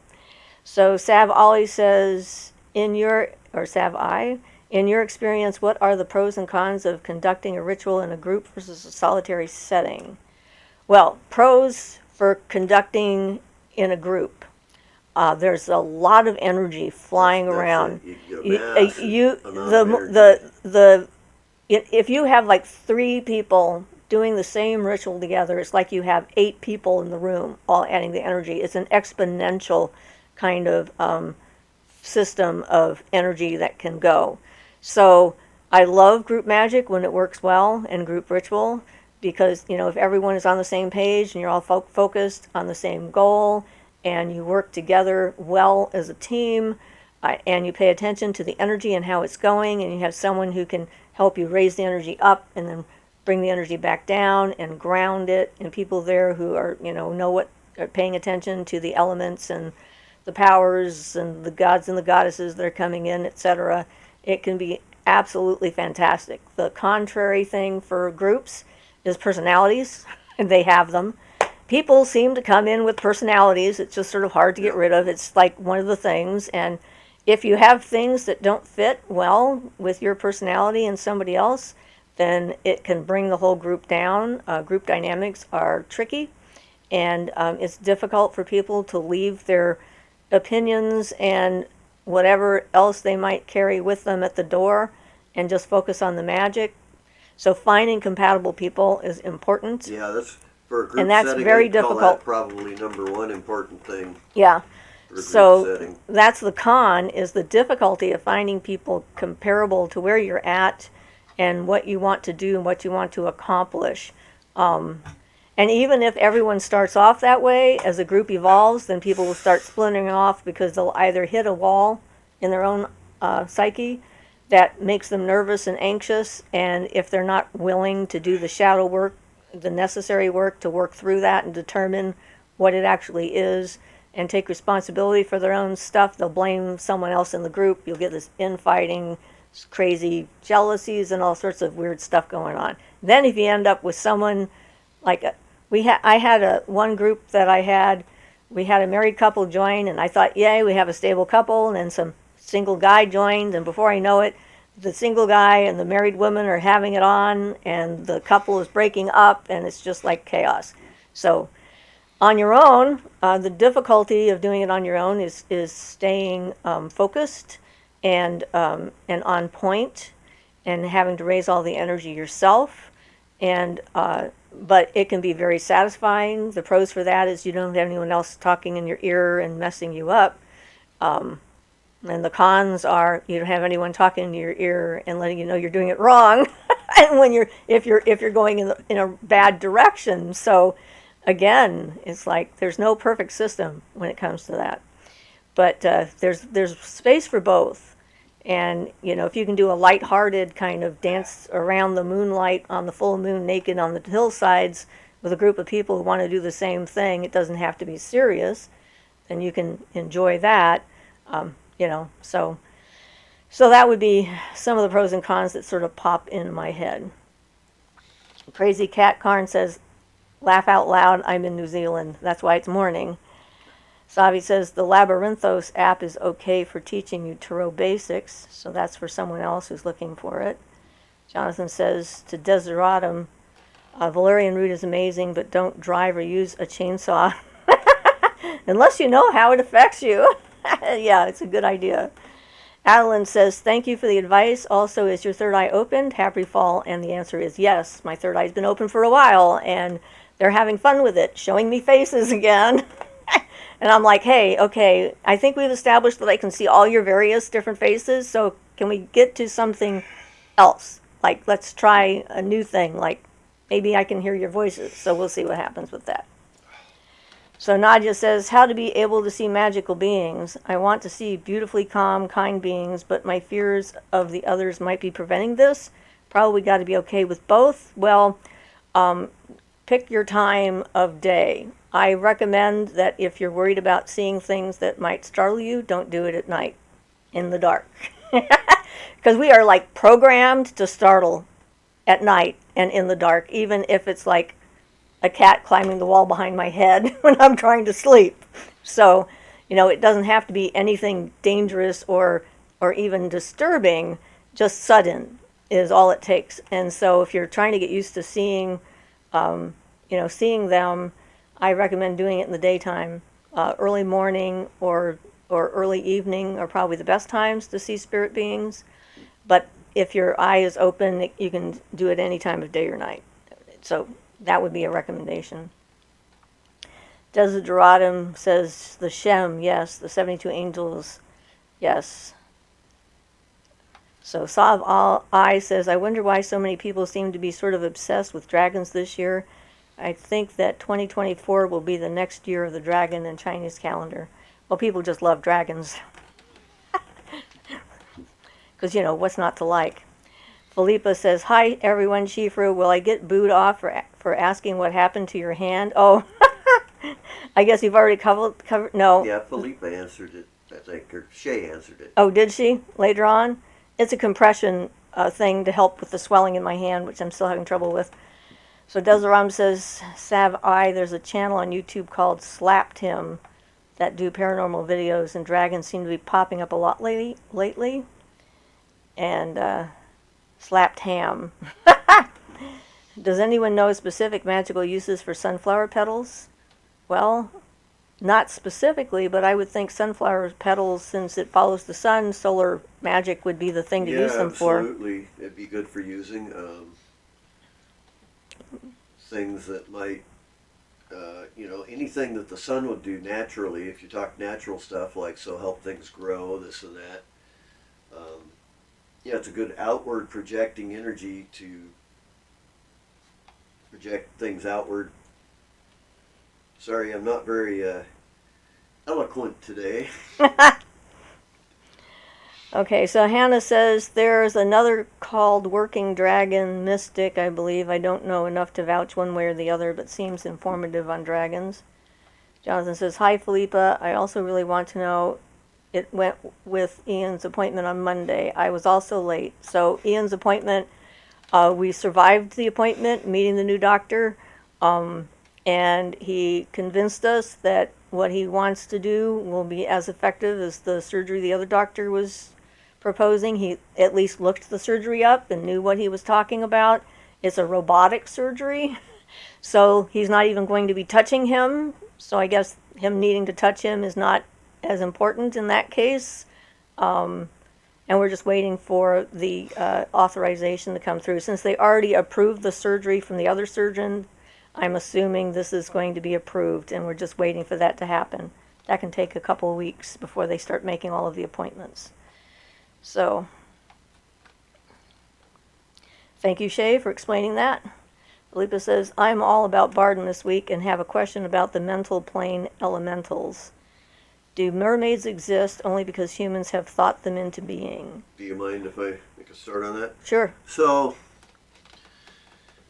So Sav Ollie says, in your experience, what are the pros and cons of conducting a ritual in a group versus a solitary setting? Well, pros for conducting in a group. There's a lot of energy flying around. If you have like 3 people doing the same ritual together, it's like you have 8 people in the room all adding the energy. It's an exponential kind of system of energy that can go. So I love group magic when it works well and group ritual because, you know, if everyone is on the same page and you're all focused on the same goal and you work together well as a team and you pay attention to the energy and how it's going and you have someone who can help you raise the energy up and then bring the energy back down and ground it, and people there who are, you know what, are paying attention to the elements and the powers and the gods and the goddesses that are coming in, etc. It can be absolutely fantastic. The contrary thing for groups is personalities, and they have them. People seem to come in with personalities. It's just sort of hard to get rid of. It's like one of the things, and if you have things that don't fit well with your personality and somebody else, then it can bring the whole group down. Group dynamics are tricky, and it's difficult for people to leave their opinions and whatever else they might carry with them at the door and just focus on the magic. So finding compatible people is important. Yeah, that's for a group and that's setting. very I'd call difficult. that probably number one important thing. Yeah. For a group So setting. that's the con, is the difficulty of finding people comparable to where you're at and what you want to do and what you want to accomplish. And even if everyone starts off that way, as a group evolves, then people will start splintering off because they'll either hit a wall in their own psyche that makes them nervous and anxious, and if they're not willing to do the shadow work, the necessary work to work through that and determine what it actually is and take responsibility for their own stuff, they'll blame someone else in the group. You'll get this infighting, crazy jealousies, and all sorts of weird stuff going on. Then if you end up with someone like I had one group that we had a married couple join, and I thought, yay, we have a stable couple, and then some single guy joined, and before I know it, the single guy and the married woman are having it on, and the couple is breaking up, and it's just like chaos. So on your own, the difficulty of doing it on your own is staying focused and on point, and having to raise all the energy yourself. And but it can be very satisfying. The pros for that is you don't have anyone else talking in your ear and messing you up. And the cons are you don't have anyone talking in your ear and letting you know you're doing it wrong, and if you're going in a bad direction. So again, it's like there's no perfect system when it comes to that. But there's space for both. And if you can do a light-hearted kind of dance around the moonlight on the full moon naked on the hillsides with a group of people who want to do the same thing, it doesn't have to be serious, then you can enjoy that. So that would be some of the pros and cons that sort of pop in my head. Crazy Cat Carn says, laugh out loud, I'm in New Zealand. That's why it's morning. Savi says, the Labyrinthos app is okay for teaching you tarot basics, so that's for someone else who's looking for it. Jonathan says, to Desideratum, Valerian root is amazing, but don't drive or use a chainsaw unless you know how it affects you. Yeah, it's a good idea. Adeline says, thank you for the advice. Also, is your third eye opened? Happy fall. And the answer is yes. My third eye's been open for a while, and they're having fun with it, showing me faces again. And I'm like, hey, okay, I think we've established that I can see all your various different faces, so can we get to something else? Like, let's try a new thing. Like, maybe I can hear your voices. So we'll see what happens with that. So Nadia says, how to be able to see magical beings. I want to see beautifully calm, kind beings, but my fears of the others might be preventing this. Probably got to be okay with both. Well, pick your time of day. I recommend that if you're worried about seeing things that might startle you, don't do it at night in the dark. Because we are like programmed to startle at night and in the dark, even if it's like a cat climbing the wall behind my head when I'm trying to sleep. So, it doesn't have to be anything dangerous or even disturbing, just sudden is all it takes. And so if you're trying to get used to seeing them, I recommend doing it in the daytime. Early morning or early evening are probably the best times to see spirit beings. But if your eye is open, you can do it any time of day or night. So that would be a recommendation. Desideratum says the Shem, yes. The 72 angels, yes. So Sav I says, I wonder why so many people seem to be sort of obsessed with dragons this year. I think that 2024 will be the next year of the dragon in Chinese calendar. Well, people just love dragons. Because, what's not to like? Philippa says, hi, everyone, Siofra. Will I get booed off for asking what happened to your hand? Oh, I guess you've already covered. No. Yeah, Philippa answered it, I think, or Shay answered it. Oh, did she? Later on? It's a compression thing to help with the swelling in my hand, which I'm still having trouble with. So Desaram says, Sav I, there's a channel on YouTube called Slapped Him that do paranormal videos, and dragons seem to be popping up a lot lately. And Slapped Ham. Does anyone know specific magical uses for sunflower petals? Well, not specifically, but I would think sunflower petals, since it follows the sun, solar magic would be the thing to use them for. Yeah, absolutely. It'd be good for using things that might, anything that the sun would do naturally. If you talk natural stuff like so help things grow, this and that. Yeah, it's a good outward projecting energy to project things outward. Sorry, I'm not very eloquent today. Okay, so Hannah says there's another called Working Dragon Mystic, I believe. I don't know enough to vouch one way or the other, but seems informative on dragons. Jonathan says, hi, Philippa. I also really want to know, it went with Ian's appointment on Monday. I was also late. So Ian's appointment, we survived the appointment, meeting the new doctor, and he convinced us that what he wants to do will be as effective as the surgery the other doctor was proposing. He at least looked the surgery up and knew what he was talking about. It's a robotic surgery, so he's not even going to be touching him. So I guess him needing to touch him is not as important in that case. And we're just waiting for the authorization to come through. Since they already approved the surgery from the other surgeon, I'm assuming this is going to be approved, and we're just waiting for that to happen. That can take a couple of weeks before they start making all of the appointments. So, thank you, Shay, for explaining that. Philippa says, I'm all about Barden this week and have a question about the mental plane elementals. Do mermaids exist only because humans have thought them into being? Do you mind if I make a start on that? Sure. So,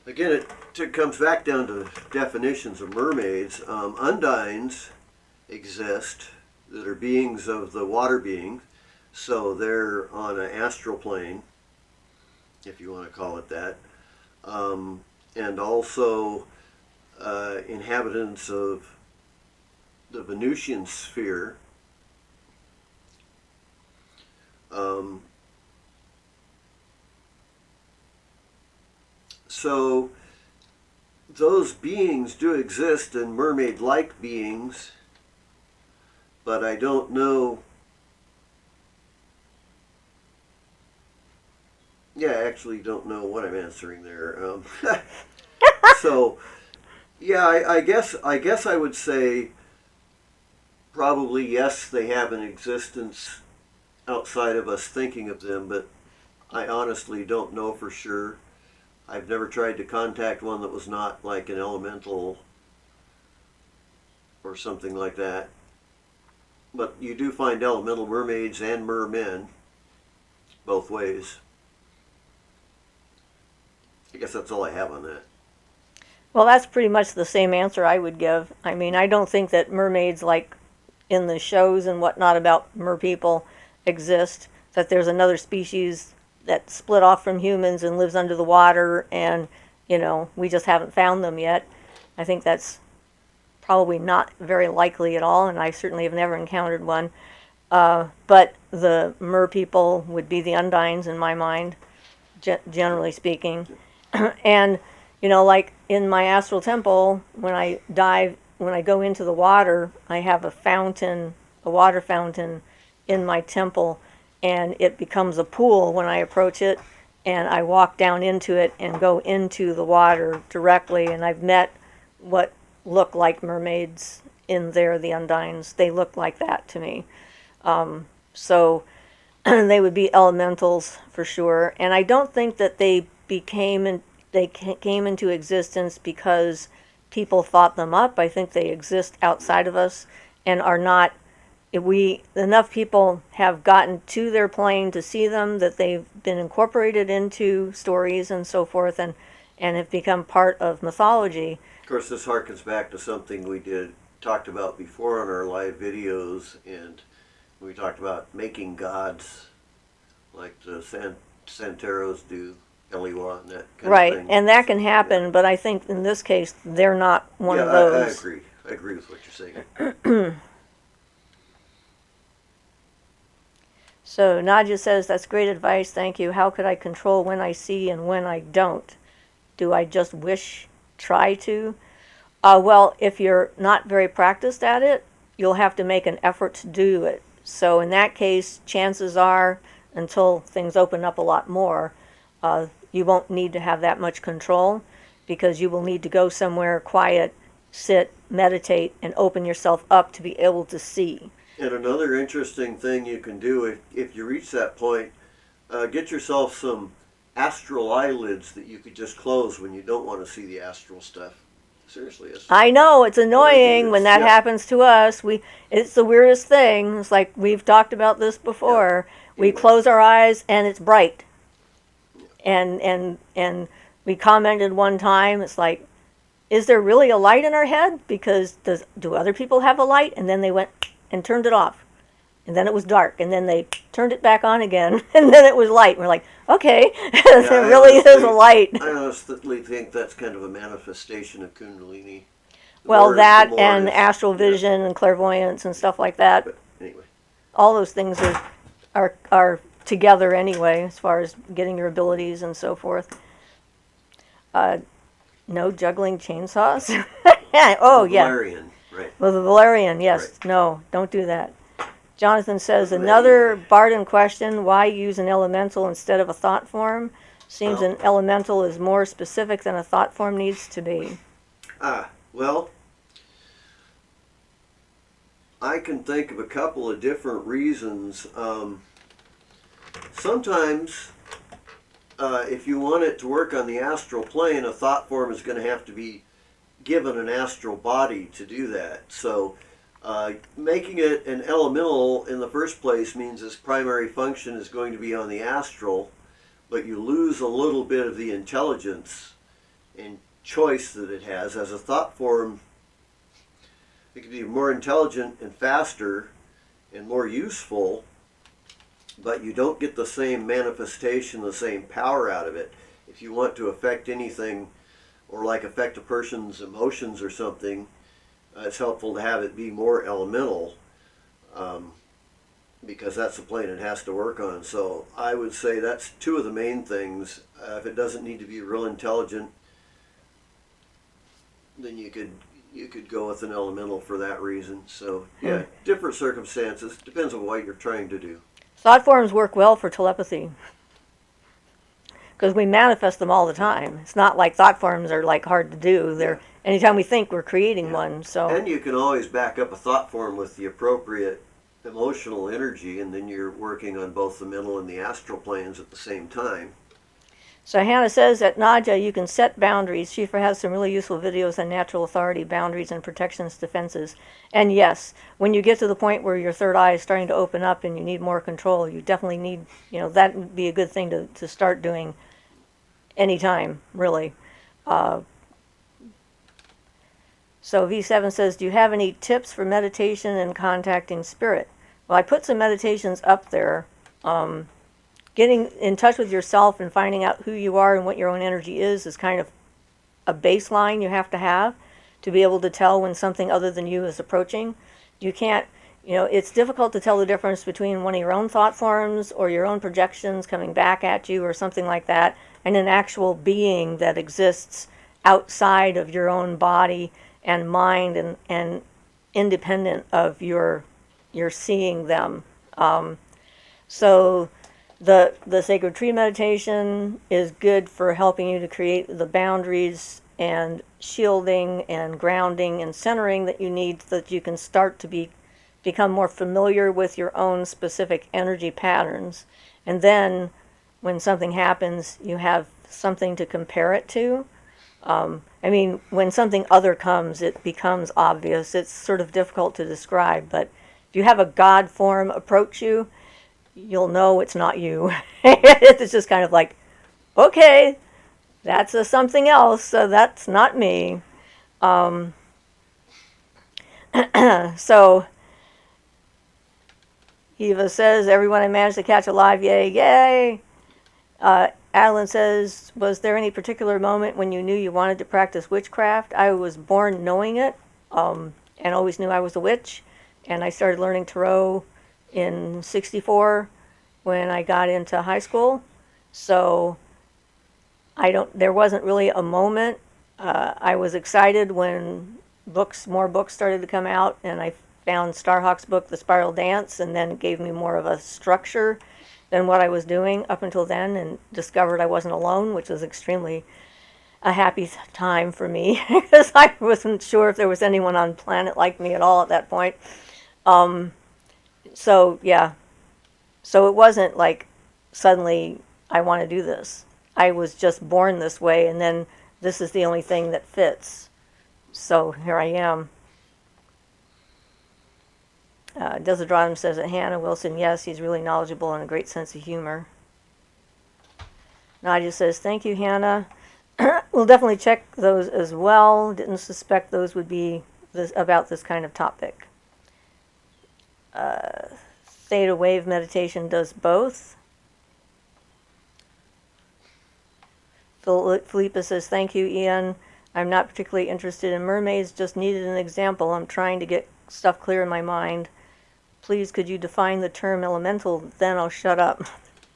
again, it comes back down to definitions of mermaids. Undines exist that are beings of the water being, so they're on an astral plane, if you want to call it that, and also inhabitants of the Venusian sphere. So those beings do exist, and mermaid-like beings, but I don't know. Yeah, I actually don't know what I'm answering there. So, yeah, I guess I would say probably yes, they have an existence outside of us thinking of them, but I honestly don't know for sure. I've never tried to contact one that was not like an elemental or something like that. But you do find elemental mermaids and mermen both ways. I guess that's all I have on that. Well, that's pretty much the same answer I would give. I mean, I don't think that mermaids, like in the shows and whatnot about merpeople, exist. That there's another species that split off from humans and lives under the water, and, you know, we just haven't found them yet. I think that's probably not very likely at all, and I certainly have never encountered one. But the merpeople would be the undines in my mind, generally speaking. And, you know, like in my astral temple, when I go into the water, I have a water fountain in my temple, and it becomes a pool when I approach it, and I walk down into it and go into the water directly, and I've met what look like mermaids in there, the undines. They look like that to me. So they would be elementals for sure, and I don't think that they came into existence because people thought them up. I think they exist outside of us and are not. Enough people have gotten to their plane to see them that they've been incorporated into stories and so forth, and have become part of mythology. Of course, this harkens back to something we talked about before on our live videos, and we talked about making gods like the Santeros do, Eliwa, and that kind Right, of thing. and that can happen, but I think in this case they're not one of I those. agree. I agree with what you're saying. So Nadja says, that's great advice, thank you. How could I control when I see and when I don't? Do I just try to? Well, if you're not very practiced at it, you'll have to make an effort to do it. So in that case, chances are, until things open up a lot more, you won't need to have that much control, because you will need to go somewhere quiet, sit, meditate, and open yourself up to be able to see. And another interesting thing you can do if you reach that point, get yourself some astral eyelids that you could just close when you don't want to see the astral stuff. Seriously. I know, it's annoying when that happens to us. It's the weirdest thing. It's like we've talked about this before. We close our eyes and it's bright. And we commented one time, it's like, is there really a light in our head? Because do other people have a light? And then they went and turned it off. And then it was dark. And then they turned it back on again. And then it was light. And we're like, okay, there really is a light. I honestly think that's kind of a manifestation of Kundalini. Well, that and astral vision and clairvoyance and stuff like that. But anyway. All those things are together anyway, as far as getting your abilities and so forth. No juggling chainsaws. Oh, yeah. Valerian, right. Well, the Valerian, yes. Right. No, don't do that. Jonathan says, another Barden question, why use an elemental instead of a thought form? Seems an elemental is more specific than a thought form needs to be. Well, I can think of a couple of different reasons. Sometimes, if you want it to work on the astral plane, a thought form is going to have to be given an astral body to do that. So, making it an elemental in the first place means its primary function is going to be on the astral, but you lose a little bit of the intelligence and choice that it has. As a thought form, it can be more intelligent and faster and more useful, but you don't get the same manifestation, the same power out of it. If you want to affect anything, or like affect a person's emotions or something, it's helpful to have it be more elemental, because that's the plane it has to work on. So I would say that's two of the main things. If it doesn't need to be real intelligent, then you could go with an elemental for that reason. So yeah, different circumstances. Depends on what you're trying to do. Thought forms work well for telepathy because we manifest them all the time. It's not like thought forms are like hard to do. They're anytime we think, we're creating one. So and you can always back up a thought form with the appropriate emotional energy, and then you're working on both the mental and the astral planes at the same time. So Hannah says at Nadja you can set boundaries. Siofra has some really useful videos on natural authority, boundaries, and protections, defenses. And yes, when you get to the point where your third eye is starting to open up and you need more control, you definitely need, that would be a good thing to start doing anytime, really. So V7 says, do you have any tips for meditation and contacting spirit? Well, I put some meditations up there. Getting in touch with yourself and finding out who you are and what your own energy is kind of a baseline you have to be able to tell when something other than you is approaching. You can't, it's difficult to tell the difference between one of your own thought forms or your own projections coming back at you or something like that, and an actual being that exists outside of your own body and mind and independent of your seeing them. So the sacred tree meditation is good for helping you to create the boundaries and shielding and grounding and centering that you need so that you can start to become more familiar with your own specific energy patterns. And then when something happens, you have something to compare it to. When something other comes, it becomes obvious. It's sort of difficult to describe, but if you have a God form approach you, you'll know it's not you. It's just kind of like, okay, that's something else, so that's not me. So Eva says, everyone I managed to catch alive, yay, yay. Adeline says, was there any particular moment when you knew you wanted to practice witchcraft? I was born knowing it, and always knew I was a witch, and I started learning tarot in '64 when I got into high school. So there wasn't really a moment. I was excited when more books started to come out, and I found Starhawk's book, The Spiral Dance, and then it gave me more of a structure than what I was doing up until then, and discovered I wasn't alone, which was extremely a happy time for me because I wasn't sure if there was anyone on planet like me at all at that point. So it wasn't like suddenly I want to do this. I was just born this way, and then this is the only thing that fits. So here I am. Desidratum says that Hannah Wilson, yes, he's really knowledgeable and a great sense of humor. Nadia says, thank you, Hannah. We'll definitely check those as well. Didn't suspect those would be about this kind of topic. Theta wave meditation does both. Philippa says, thank you, Ian. I'm not particularly interested in mermaids, just needed an example. I'm trying to get stuff clear in my mind. Please, could you define the term elemental? Then I'll shut up.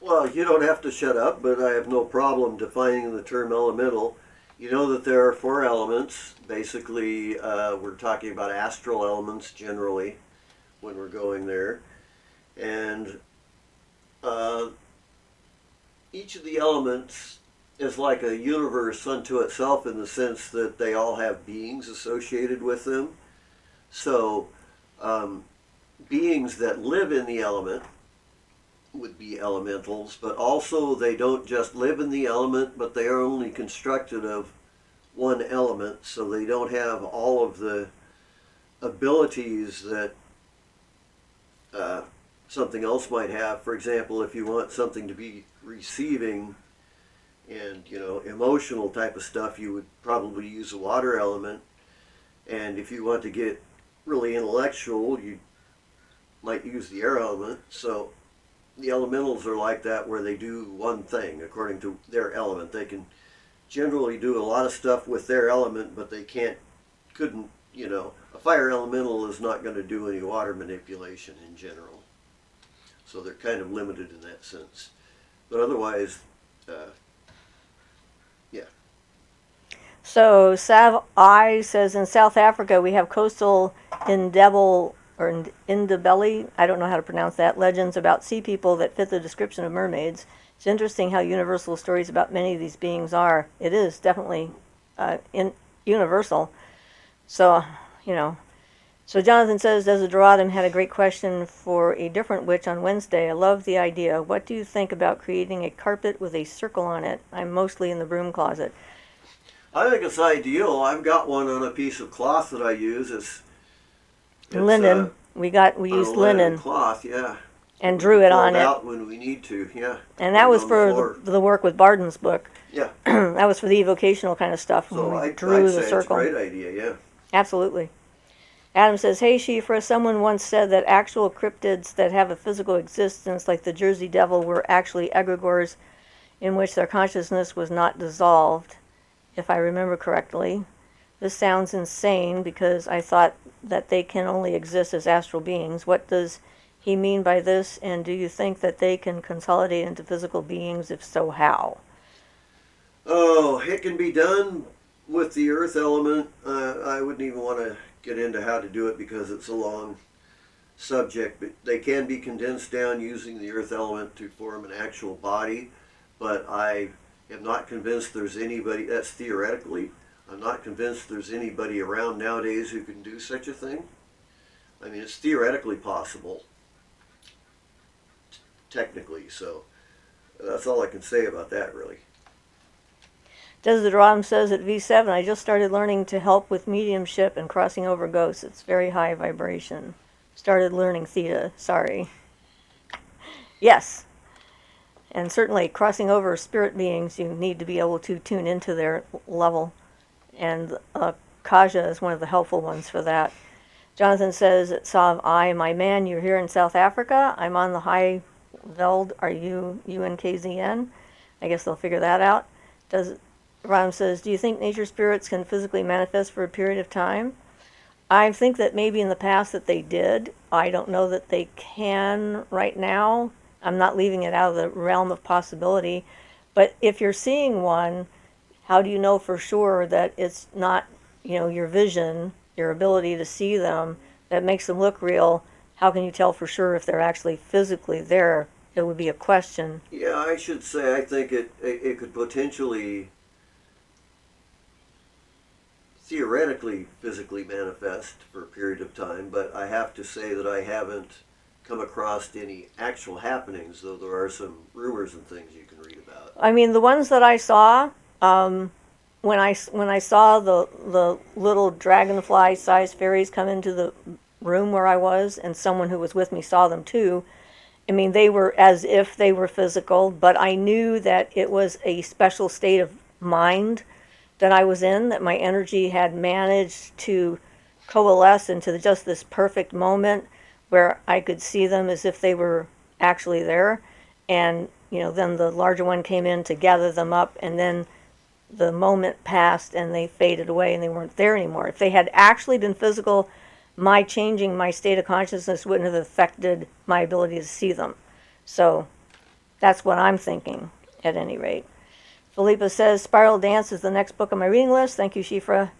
Well, you don't have to shut up, but I have no problem defining the term elemental. You know that there are 4 elements. Basically, we're talking about astral elements generally when we're going there. And each of the elements is like a universe unto itself in the sense that they all have beings associated with them. So, beings that live in the element would be elementals, but also they don't just live in the element, but they are only constructed of one element, so they don't have all of the abilities that something else might have. For example, if you want something to be receiving and, you know, emotional type of stuff, you would probably use a water element. And if you want to get really intellectual, you might use the air element. So the elementals are like that, where they do one thing according to their element. They can generally do a lot of stuff with their element, but they couldn't, you know, a fire elemental is not going to do any water manipulation in general. So they're kind of limited in that sense. But otherwise, yeah. So Sav I says, in South Africa we have coastal Indebele, I don't know how to pronounce that, legends about sea people that fit the description of mermaids. It's interesting how universal stories about many of these beings are. It is definitely universal. So, you know. So Jonathan says, Desidratum had a great question for a different witch on Wednesday. I love the idea. What do you think about creating a carpet with a circle on it? I'm mostly in the broom closet. I think it's ideal. I've got one on a piece of cloth that I use. It's linen. We used linen cloth, yeah. And drew it on it. Out when we need to, yeah. And that was for the work with Barden's book. Yeah. That was for the evocational kind of stuff. So when we I'd drew say the circle. It's a great idea, yeah. Absolutely. Adam says, hey, Siofra, someone once said that actual cryptids that have a physical existence, like the Jersey Devil, were actually egregores in which their consciousness was not dissolved, if I remember correctly. This sounds insane because I thought that they can only exist as astral beings. What does he mean by this, and do you think that they can consolidate into physical beings? If so, how? Oh, it can be done with the earth element. I wouldn't even want to get into how to do it because it's a long subject, but they can be condensed down using the earth element to form an actual body. But I am not convinced there's anybody, that's theoretically, I'm not convinced there's anybody around nowadays who can do such a thing. I mean, it's theoretically possible, technically, so that's all I can say about that, really. Desidratum says at V7, I just started learning to help with mediumship and crossing over ghosts. It's very high vibration. Started learning theta, sorry. Yes. And certainly crossing over spirit beings, you need to be able to tune into their level. And Kaja is one of the helpful ones for that. Jonathan says at Sav I, my man, you're here in South Africa. I'm on the High Veld. Are you UNKZN? I guess they'll figure that out. Ram says, do you think nature spirits can physically manifest for a period of time? I think that maybe in the past that they did. I don't know that they can right now. I'm not leaving it out of the realm of possibility. But if you're seeing one, how do you know for sure that it's not, your vision, your ability to see them, that makes them look real? How can you tell for sure if they're actually physically there? It would be a question. Yeah, I should say I think it could potentially theoretically physically manifest for a period of time, but I have to say that I haven't come across any actual happenings, though there are some rumors and things you can read about. I mean, the ones that I saw, when I saw the little dragonfly-sized fairies come into room where I was, and someone who was with me saw them too. I mean, they were as if they were physical, but I knew that it was a special state of mind that I was in, that my energy had managed to coalesce into just this perfect moment where I could see them as if they were actually there. And, then the larger one came in to gather them up, and then the moment passed and they faded away and they weren't there anymore. If they had actually been physical, my changing my state of consciousness wouldn't have affected my ability to see them. So that's what I'm thinking, at any rate. Philippa says, Spiral Dance is the next book on my reading list. Thank you, Siofra.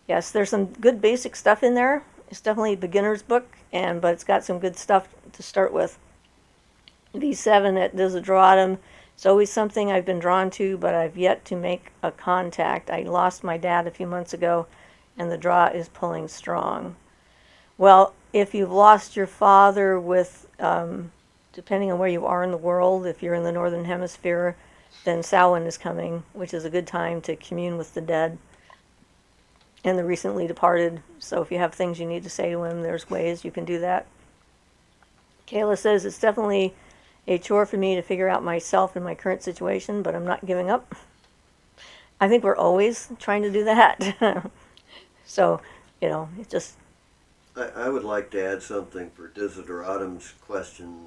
Yes, there's some good basic stuff in there. It's definitely a beginner's book, but it's got some good stuff to start with. V7 at Desideratum. It's always something I've been drawn to, but I've yet to make a contact. I lost my dad a few months ago, and the draw is pulling strong. Well, if you've lost your father with, depending on where you are in the world, if you're in the Northern Hemisphere, then Samhain is coming, which is a good time to commune with the dead and the recently departed. So if you have things you need to say to him, there's ways you can do that. Kayla says, it's definitely a chore for me to figure out myself in my current situation, but I'm not giving up. I think we're always trying to do that. So, it just... I would like to add something for Desideratum's question.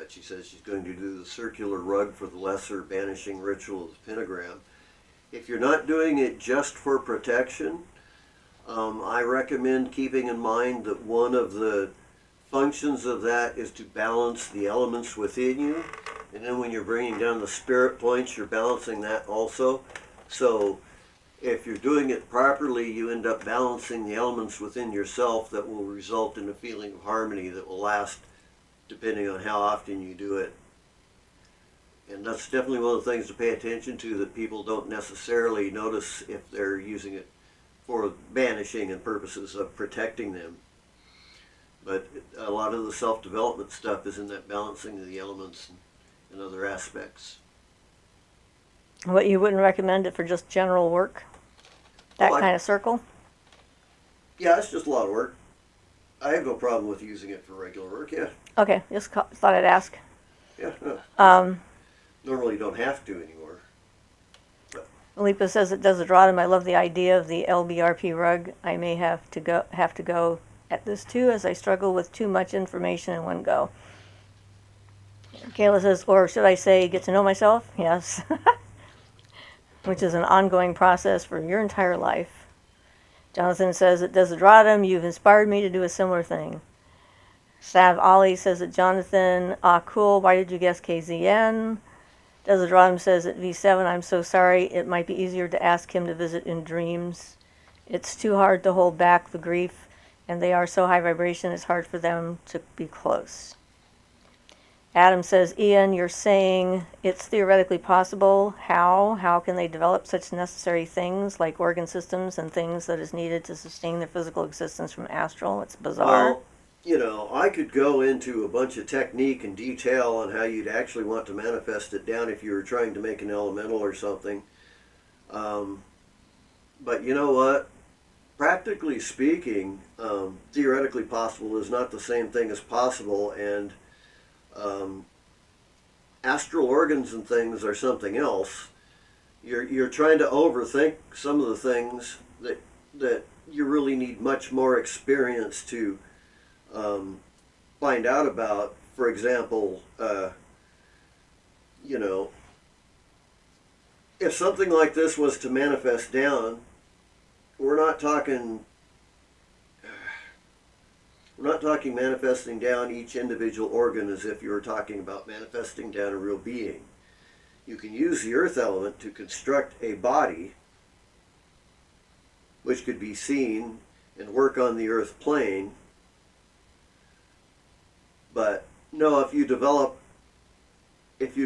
She says she's going to do the circular rug for the lesser banishing ritual of the pentagram. If you're not doing it just for protection, I recommend keeping in mind that one of the functions of that is to balance the elements within you. And then when you're bringing down the spirit points, you're balancing that also. So if you're doing it properly, you end up balancing the elements within yourself that will result in a feeling of harmony that will last depending on how often you do it. And that's definitely one of the things to pay attention to that people don't necessarily notice if they're using it for banishing and purposes of protecting them. But a lot of the self-development stuff is in that balancing of the elements and other aspects. What, you wouldn't recommend it for just general work? That Well, kind of circle? Yeah, it's just a lot of work. I have no problem with using it for regular work, yeah. Okay, just thought I'd ask. Yeah, no. Normally you don't have to anymore. Lipa says it does a Desideratum. I love the idea of the LBRP rug. I may have to go at this too, as I struggle with too much information in one go. Kayla says, or should I say, get to know myself? Yes. Which is an ongoing process for your entire life. Jonathan says, it does a Desideratum. You've inspired me to do a similar thing. Sav Ali says that Jonathan, cool, why did you guess KZN? Desideratum says at V7, I'm so sorry, it might be easier to ask him to visit in dreams. It's too hard to hold back the grief, and they are so high vibration, it's hard for them to be close. Adam says, Ian, you're saying it's theoretically possible. How? How can they develop such necessary things like organ systems and things that is needed to sustain their physical existence from astral? It's bizarre. Well, I could go into a bunch of technique and detail on how you'd actually want to manifest it down if you were trying to make an elemental or something. But you know what? Practically speaking, theoretically possible is not the same thing as possible, and astral organs and things are something else. You're trying to overthink some of the things that you really need much more experience to find out about. For example, if something like this was to manifest down, we're not talking manifesting down each individual organ as if you were talking about manifesting down a real being. You can use the earth element to construct a body which could be seen and work on the earth plane. But no, if you've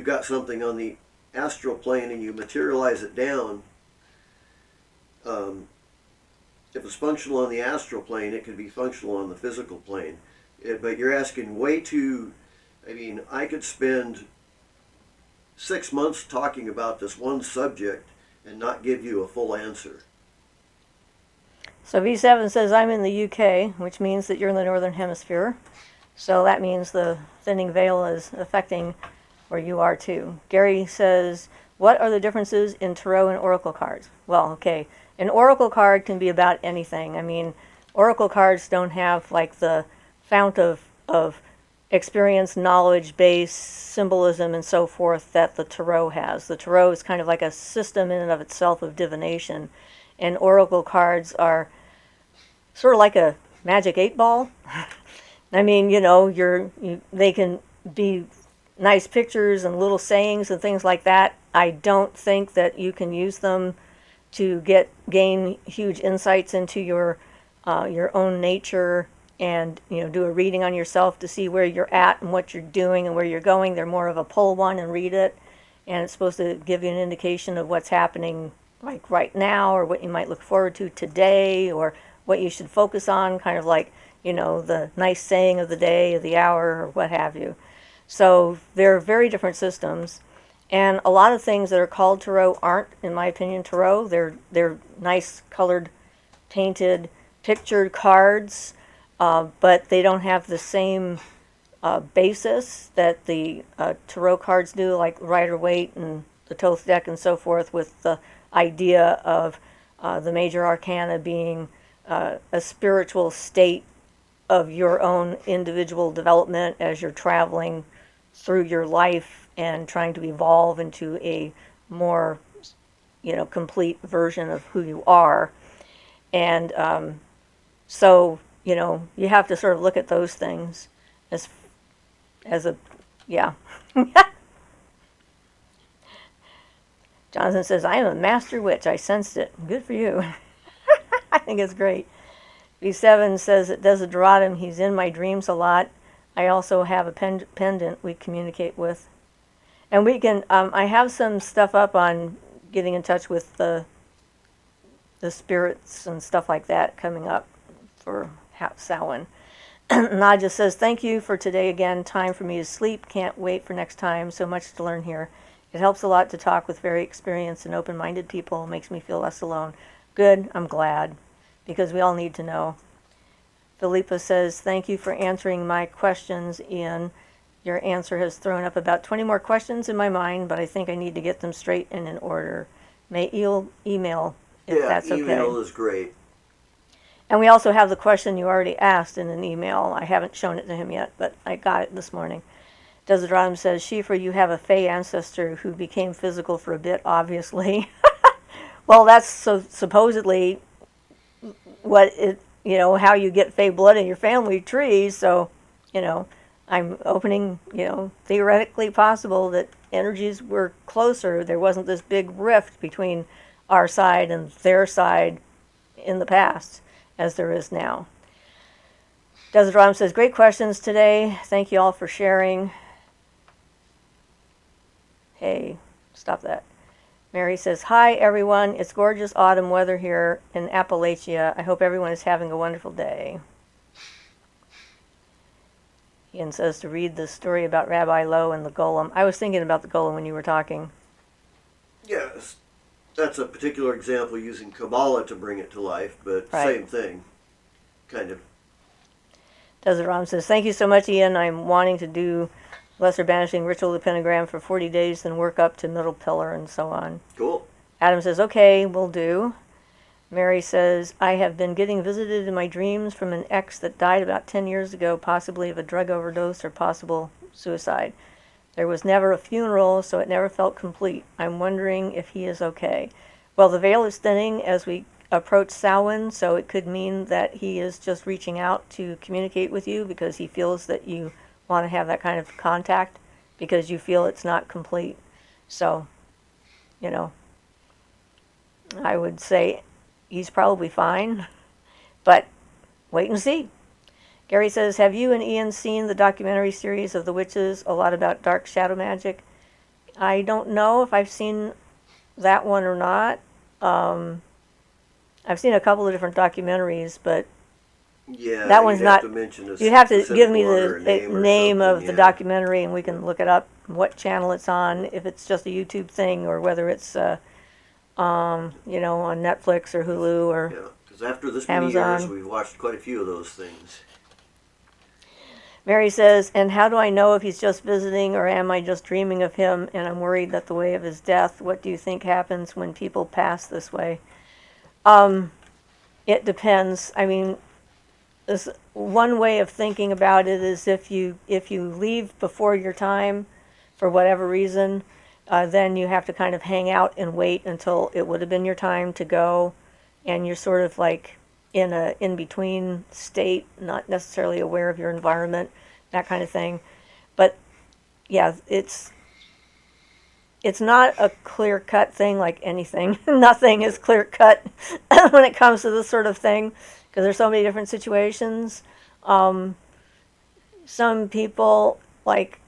got something on the astral plane and you materialize it down, if it's functional on the astral plane, it can be functional on the physical plane. But you're asking way too... I could spend 6 months talking about this one subject and not give you a full answer. So V7 says, I'm in the UK, which means that you're in the Northern Hemisphere. So that means the thinning veil is affecting where you are too. Gary says, what are the differences in tarot and oracle cards? Well, okay, an oracle card can be about anything. I mean, oracle cards don't have like the fount of experience, knowledge, base, symbolism, and so forth that the tarot has. The tarot is kind of like a system in and of itself of divination, and oracle cards are sort of like a magic 8 ball. I mean, they can be nice pictures and little sayings and things like that. I don't think that you can use them to gain huge insights into your own nature and do a reading on yourself to see where you're at and what you're doing and where you're going. They're more of a pull one and read it, and it's supposed to give you an indication of what's happening like right now, or what you might look forward to today, or what you should focus on, kind of like the nice saying of the day, of the hour, or what have you. So they're very different systems, and a lot of things that are called tarot aren't, in my opinion, tarot. They're nice colored, painted, pictured cards, but they don't have the same basis that the tarot cards do, like Rider-Waite and the Thoth deck and so forth, with the idea of the major arcana being a spiritual state of your own individual development as you're traveling through your life and trying to evolve into a more complete version of who you are. And so you have to sort of look at those things as a yeah. Jonathan says, I am a master witch. I sensed it. Good for you. I think it's great. V7 says it does a Desideratum. He's in my dreams a lot. I also have a pendant we communicate with. And we can, I have some stuff up on getting in touch with the spirits and stuff like that coming up for Samhain. Nadja says, thank you for today again. Time for me to sleep. Can't wait for next time. So much to learn here. It helps a lot to talk with very experienced and open-minded people. Makes me feel less alone. Good. I'm glad. Because we all need to know. Philippa says, thank you for answering my questions, Ian. Your answer has thrown up about 20 more questions in my mind, but I think I need to get them straight and in order. May email if that's okay. Yeah, email is great. And we also have the question you already asked in an email. I haven't shown it to him yet, but I got it this morning. Desideratum says, Siofra, you have a Fey ancestor who became physical for a bit, obviously. Well, that's supposedly what it, how you get Fey blood in your family tree. So, I'm opening, theoretically possible that energies were closer. There wasn't this big rift between our side and their side in the past as there is now. Desideratum says, great questions today. Thank you all for sharing. Hey, stop that. Mary says, hi everyone. It's gorgeous autumn weather here in Appalachia. I hope everyone is having a wonderful day. Ian says to read the story about Rabbi Lowe and the golem. I was thinking about the golem when you were talking. Yes, that's a particular example using Kabbalah to bring it to life, but right. Same thing, kind of. Desideratum says, thank you so much, Ian. I'm wanting to do Lesser Banishing Ritual of the Pentagram for 40 days, then work up to Middle Pillar and so on. Cool. Adam says, okay, will do. Mary says, I have been getting visited in my dreams from an ex that died about 10 years ago, possibly of a drug overdose or possible suicide. There was never a funeral, so it never felt complete. I'm wondering if he is okay. Well, the veil is thinning as we approach Samhain, so it could mean that he is just reaching out to communicate with you because he feels that you want to have that kind of contact because you feel it's not complete. So, I would say he's probably fine, but wait and see. Gary says, have you and Ian seen the documentary series of the witches, a lot about dark shadow magic? I don't know if I've seen that one or not. I've seen a couple of different documentaries, but yeah, that one's not. You'd have to give me the name of the documentary, and we can look it up, what channel it's on, if it's just a YouTube thing, or whether it's on Netflix or Hulu or. Yeah, because Because after this many years, Amazon. we've watched quite a few of those things. Mary says, and how do I know if he's just visiting or am I just dreaming of him and I'm worried that the way of his death? What do you think happens when people pass this way? It depends. I mean, this one way of thinking about it is if you leave before your time for whatever reason, then you have to kind of hang out and wait until it would have been your time to go, and you're sort of like in a in-between state, not necessarily aware of your environment, that kind of thing. But yeah, it's not a clear-cut thing like anything. Nothing is clear-cut when it comes to this sort of thing, because there's so many different situations. Some people, like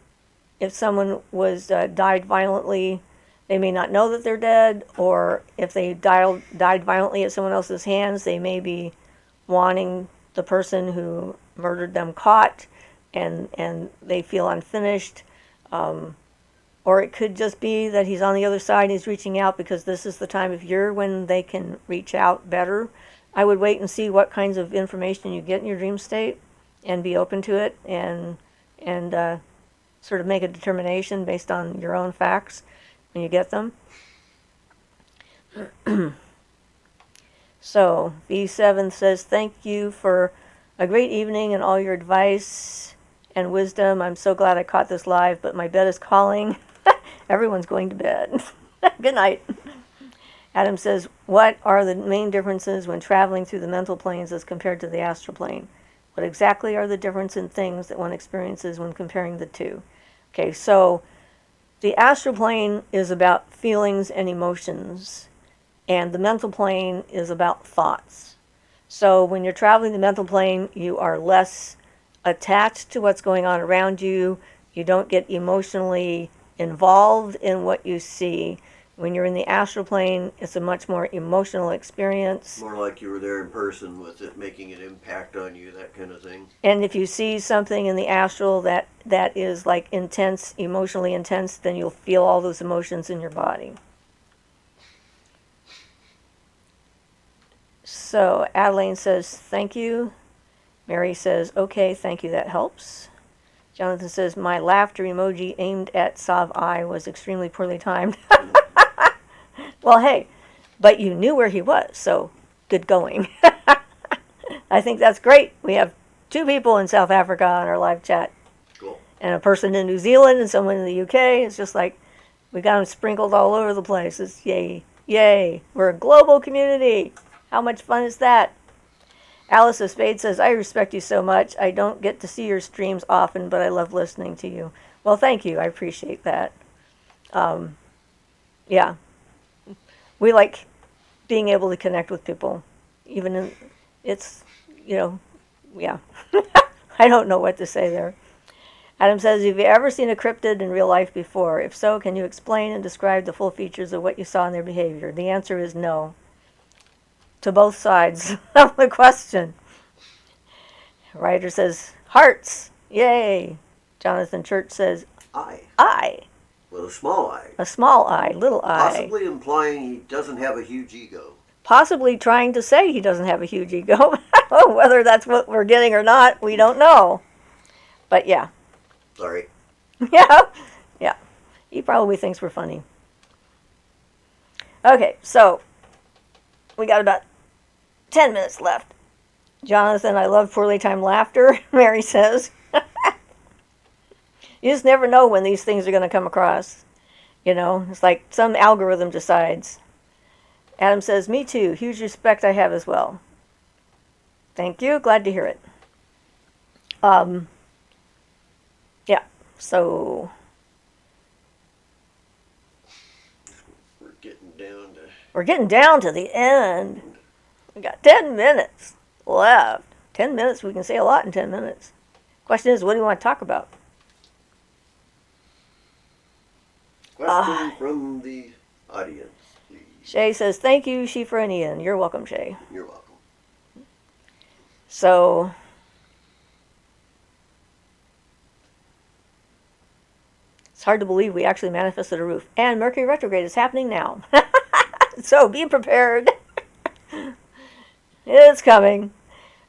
if someone was died violently, they may not know that they're dead, or if they died violently at someone else's hands, they may be wanting the person who murdered them caught, and they feel unfinished. Or it could just be that he's on the other side and he's reaching out because this is the time of year when they can reach out better. I would wait and see what kinds of information you get in your dream state and be open to it, and sort of make a determination based on your own facts when you get them. So, V7 says, thank you for a great evening and all your advice and wisdom. I'm so glad I caught this live, but my bed is calling. Everyone's going to bed. Good night. Adam says, what are the main differences when traveling through the mental planes as compared to the astral plane? What exactly are the difference in things that one experiences when comparing the two? Okay, so the astral plane is about feelings and emotions, and the mental plane is about thoughts. So when you're traveling the mental plane, you are less attached to what's going on around you. You don't get emotionally involved in what you see. When you're in the astral plane, it's a much more emotional experience. More like you were there in person with it making an impact on you, that kind of thing. And if you see something in the astral that is like intense, emotionally intense, then you'll feel all those emotions in your body. So Adeline says, thank you. Mary says, okay, thank you, that helps. Jonathan says, my laughter emoji aimed at Sav I was extremely poorly timed. Well, hey, but you knew where he was, so good going. I think that's great. We have 2 people in South Africa on our live chat. Cool. And a person in New Zealand and someone in the UK. It's just like we got them sprinkled all over the place. It's yay, yay. We're a global community. How much fun is that? Alice of Spades says, I respect you so much. I don't get to see your streams often, but I love listening to you. Well, thank you. I appreciate that. Yeah. We like being able to connect with people. Even in, it's, yeah. I don't know what to say there. Adam says, have you ever seen a cryptid in real life before? If so, can you explain and describe the full features of what you saw in their behavior? The answer is no. To both sides of the question. Ryder says, hearts, yay. Jonathan Church says, I. With a small I. A small I, little I. Possibly implying he doesn't have a huge ego. Possibly trying to say he doesn't have a huge ego. Whether that's what we're getting or not, we don't know. But yeah. Sorry. Yeah. He probably thinks we're funny. Okay, so we got about 10 minutes left. Jonathan, I love poorly timed laughter, Mary says. You just never know when these things are going to come across. It's like some algorithm decides. Adam says, me too. Huge respect I have as well. Thank you. Glad to hear it. Yeah, so we're getting down to the end. We got 10 minutes left. 10 minutes, we can say a lot in 10 minutes. Question is, what do you want to talk about? Question from the audience, please. Shay says, thank you, Siofra and Ian. You're welcome, Shay. You're welcome. So, it's hard to believe we actually manifested a roof. And Mercury retrograde is happening now. So, be prepared. It's coming.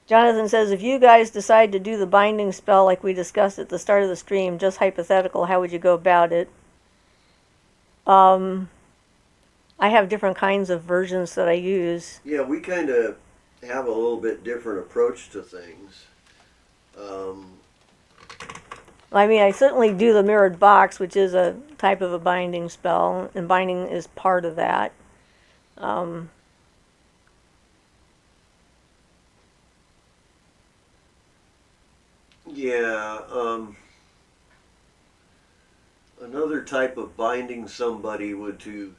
Jonathan says, if you guys decide to do the binding spell like we discussed at the start of the stream, just hypothetical, how would you go about it? I have different kinds of versions that I use. Yeah, we kind of have a little bit different approach to things. I mean, I certainly do the mirrored box, which is a type of a binding spell, and binding is part of that. Yeah, another type of binding somebody would to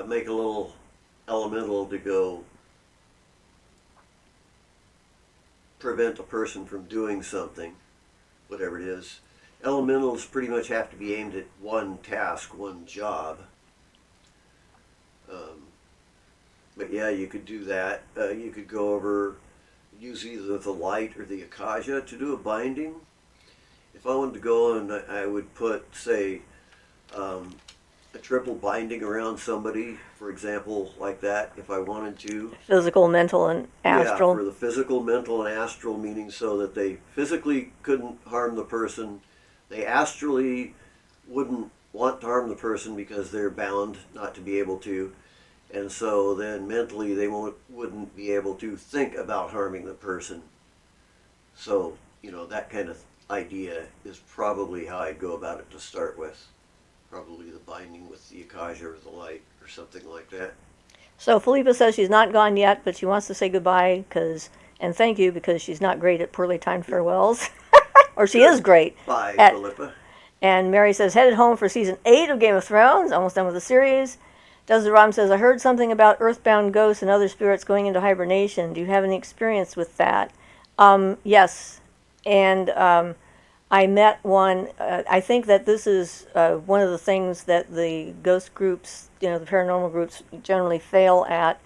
make a little elemental to go prevent a person from doing something, whatever it is. Elementals pretty much have to be aimed at one task, one job. But yeah, you could do that. You could go over, use either the light or the acacia to do a binding. If I wanted to go and I would put, say, a triple binding around somebody, for example, like that, if I wanted to. Physical, mental, and astral. Yeah, for the physical, mental, and astral, meaning so that they physically couldn't harm the person. They astrally wouldn't want to harm the person because they're bound not to be able to. And so then mentally they wouldn't be able to think about harming the person. So, that kind of idea is probably how I'd go about it to start with. Probably the binding with the acacia or the light or something like that. So Philippa says she's not gone yet, but she wants to say goodbye and thank you because she's not great at poorly timed farewells. Or she is great. Bye, at, Philippa. And Mary says, headed home for season 8 of Game of Thrones, almost done with the series. Desert Rom says, I heard something about earthbound ghosts and other spirits going into hibernation. Do you have any experience with that? Yes. And I met one. I think that this is one of the things that the ghost groups, the paranormal groups generally fail at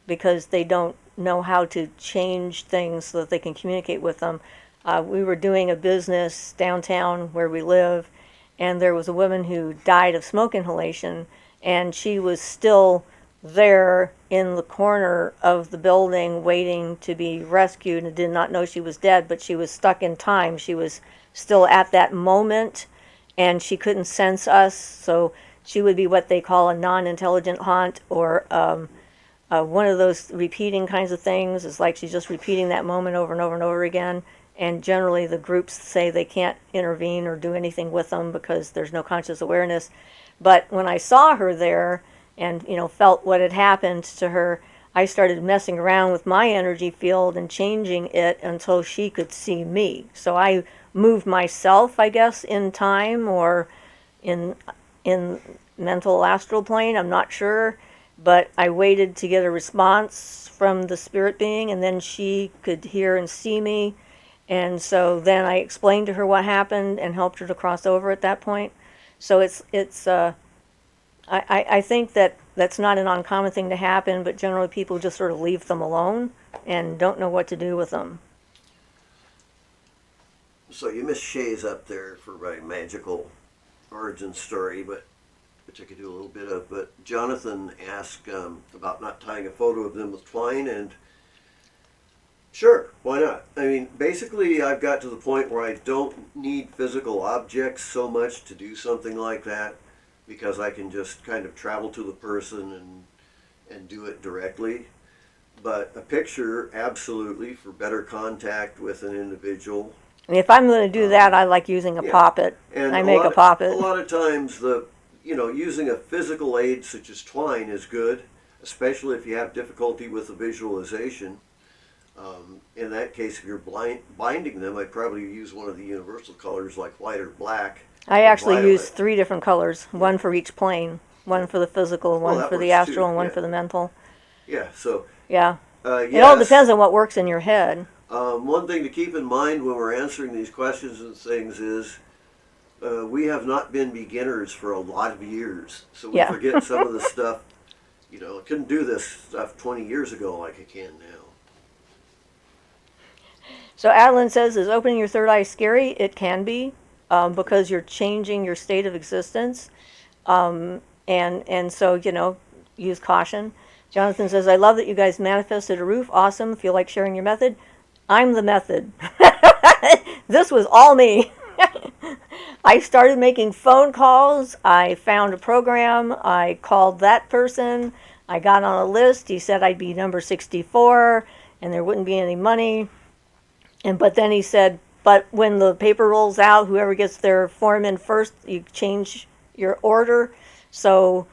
because they don't know how to change things so that they can communicate with them. We were doing a business downtown where we live, and there was a woman who died of smoke inhalation, and she was still there in the corner of the building waiting to be rescued and did not know she was dead, but she was stuck in time. She was still at that moment, and she couldn't sense us, so she would be what they call a non-intelligent haunt, or one of those repeating kinds of things. It's like she's just repeating that moment over and over and over again, and generally the groups say they can't intervene or do anything with them because there's no conscious awareness. But when I saw her there and felt what had happened to her, I started messing around with my energy field and changing it until she could see me. So I moved myself, I guess, in time or in mental astral plane, I'm not sure, but I waited to get a response from the spirit being, and then she could hear and see me. And so then I explained to her what happened and helped her to cross over at that point. So I think that that's not an uncommon thing to happen, but generally people just sort of leave them alone and don't know what to do with them. So you missed Shay's up there for my magical origin story, which I could do a little bit of. But Jonathan asked about not tying a photo of them with twine, and sure, why not? I mean, basically I've got to the point where I don't need physical objects so much to do something like that, because I can just kind of travel to the person and do it directly. But a picture, absolutely, for better contact with an individual. And if I'm going to do that, I like using a poppet. And I make a poppet. A lot of times, using a physical aid such as twine is good, especially if you have difficulty with the visualization. In that case, if you're binding them, I'd probably use one of the universal colors like white or black. I actually use 3 different colors, one for each plane, one for the physical, one for the astral, and one for the mental. Yeah, so. Yeah. Yes. It all depends on what works in your head. One thing to keep in mind when we're answering these questions and things is we have not been beginners for a lot of years. So we forget some of the stuff. I couldn't do this stuff 20 years ago like I can now. So Adeline says, is opening your third eye scary? It can be, because you're changing your state of existence. And so, use caution. Jonathan says, I love that you guys manifested a roof. Awesome. Feel like sharing your method? I'm the method. This was all me. I started making phone calls. I found a program. I called that person. I got on a list. He said I'd be number 64 and there wouldn't be any money. But then he said, but when the paper rolls out, whoever gets their form in first, you change your order. So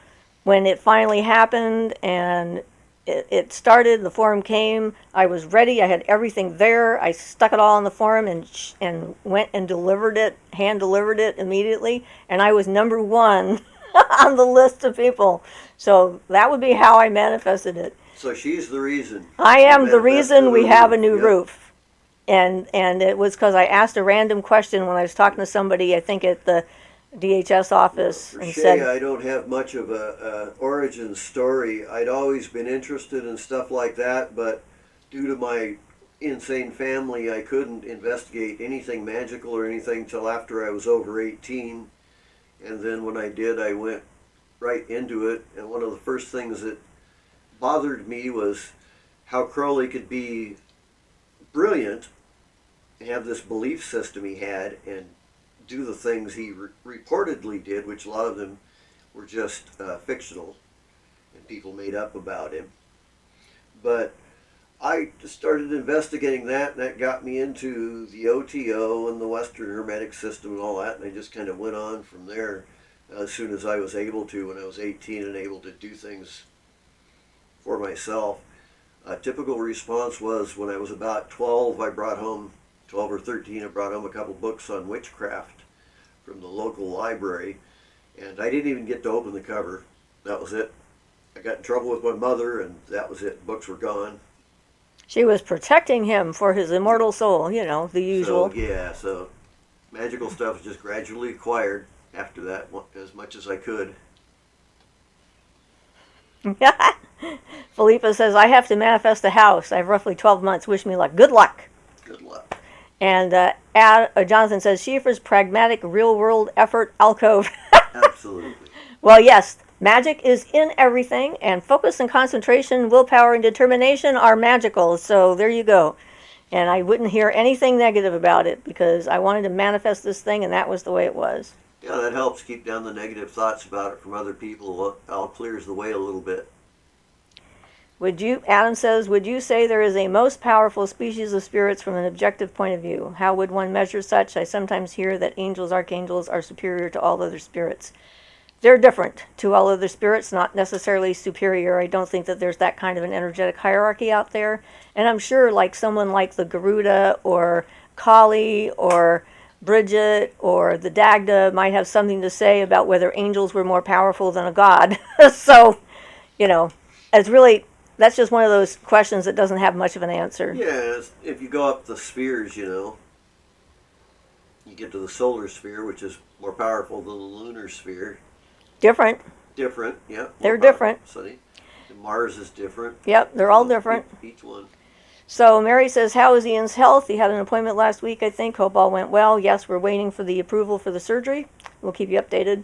when it finally happened and it started, the form came, I was ready, I had everything there, I stuck it all in the form and went and delivered it, hand delivered it immediately, and I was number 1 on the list of people. So that would be how I manifested it. So she's the reason. I am the reason we have a roof. new Yep. roof. And it was because I asked a random question when I was talking to somebody, I think at the DHS office, For and Shay, said, I don't have much of a origin story. I'd always been interested in stuff like that, but due to my insane family, I couldn't investigate anything magical or anything till after I was over 18. And then when I did, I went right into it. And one of the first things that bothered me was how Crowley could be brilliant and have this belief system he had and do the things he reportedly did, which a lot of them were just fictional and people made up about him. But I just started investigating that, and that got me into the OTO and the Western Hermetic system and all that, and I just kind of went on from there as soon as I was able to when I was 18 and able to do things for myself. A typical response was when I was about 12, I brought home 12 or 13, I brought home a couple books on witchcraft from the local library, and I didn't even get to open the cover. That was it. I got in trouble with my mother, and that was it. Books were gone. she was protecting him for his immortal soul, you know, the usual. So magical stuff was just gradually acquired after that, as much as I could. Philippa says, I have to manifest a house. I have roughly 12 months. Wish me luck. Good luck. Good luck. And Jonathan says, Siofra's pragmatic real-world effort alcove. Absolutely. Well, yes, magic is in everything, and focus and concentration, willpower, and determination are magical. So there you go. And I wouldn't hear anything negative about it because I wanted to manifest this thing, and that was the way it was. Yeah, that helps keep down the negative thoughts about it from other people. All clears the way a little bit. Adam says, would you say there is a most powerful species of spirits from an objective point of view? How would one measure such? I sometimes hear that angels, archangels are superior to all other spirits. They're different to all other spirits, not necessarily superior. I don't think that there's that kind of an energetic hierarchy out there. And I'm sure like someone like the Garuda or Kali or Bridget or the Dagda might have something to say about whether angels were more powerful than a god. So, you know, that's just one of those questions that doesn't have much of an answer. Yeah, if you go up the spheres, you get to the solar sphere, which is more powerful than the lunar sphere. Different. Different, yeah. They're different. Sunny. And Mars is different. Yep, they're all different. Each one. So Mary says, how is Ian's health? He had an appointment last week, I think. Hope all went well. Yes, we're waiting for the approval for the surgery. We'll keep you updated.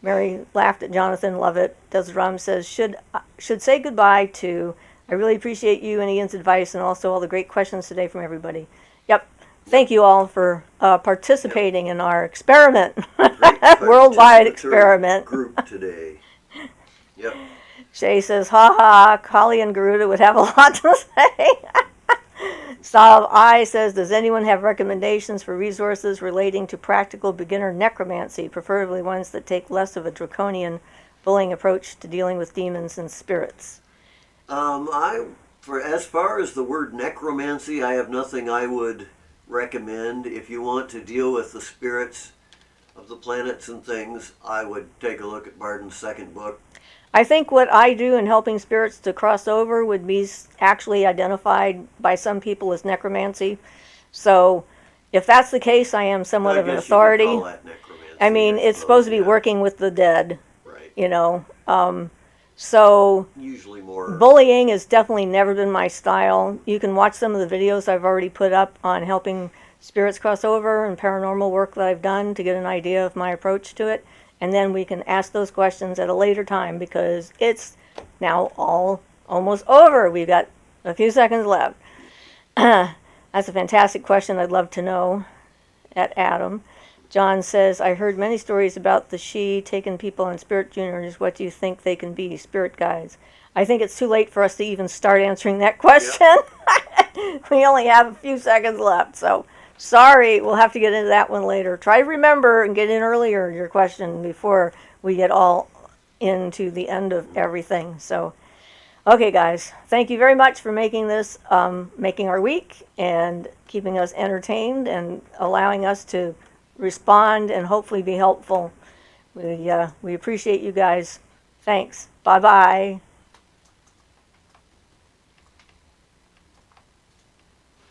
Mary laughed at Jonathan. Love it. Desram says, should say goodbye to, I really appreciate you and Ian's advice and also all the great questions today from everybody. Yep. Thank you all for participating in our experiment. Worldwide experiment. Group today. Yep. Shay says, ha ha, Kali and Garuda would have a lot to say. Sav I says, does anyone have recommendations for resources relating to practical beginner necromancy, preferably ones that take less of a draconian bullying approach to dealing with demons and spirits? As far as the word necromancy, I have nothing I would recommend. If you want to deal with the spirits of the planets and things, I would take a look at Barden's second book. I think what I do in helping spirits to cross over would be actually identified by some people as necromancy. So if that's the case, I am somewhat of an authority. You could call that necromancy, I mean, it's supposed to be working with the dead, right. You know. So usually more. Bullying has definitely never been my style. You can watch some of the videos I've already put up on helping spirits cross over and paranormal work that I've done to get an idea of my approach to it. and then we can ask those questions at a later time because it's now all almost over. We've got a few seconds left. That's a fantastic question. I'd love to know. At Adam. John says, I heard many stories about the she taking people on spirit juniors. What do you think they can be? Spirit guides. I think it's too late for us to even start answering that question. Yep. We only have a few seconds left, so sorry. We'll have to get into that one later. Try to remember and get in earlier your question before we get all into the end of everything. So, okay, guys, thank you very much for making this, making our week and keeping us entertained and allowing us to respond and hopefully be helpful. We appreciate you guys. Thanks. Bye-bye.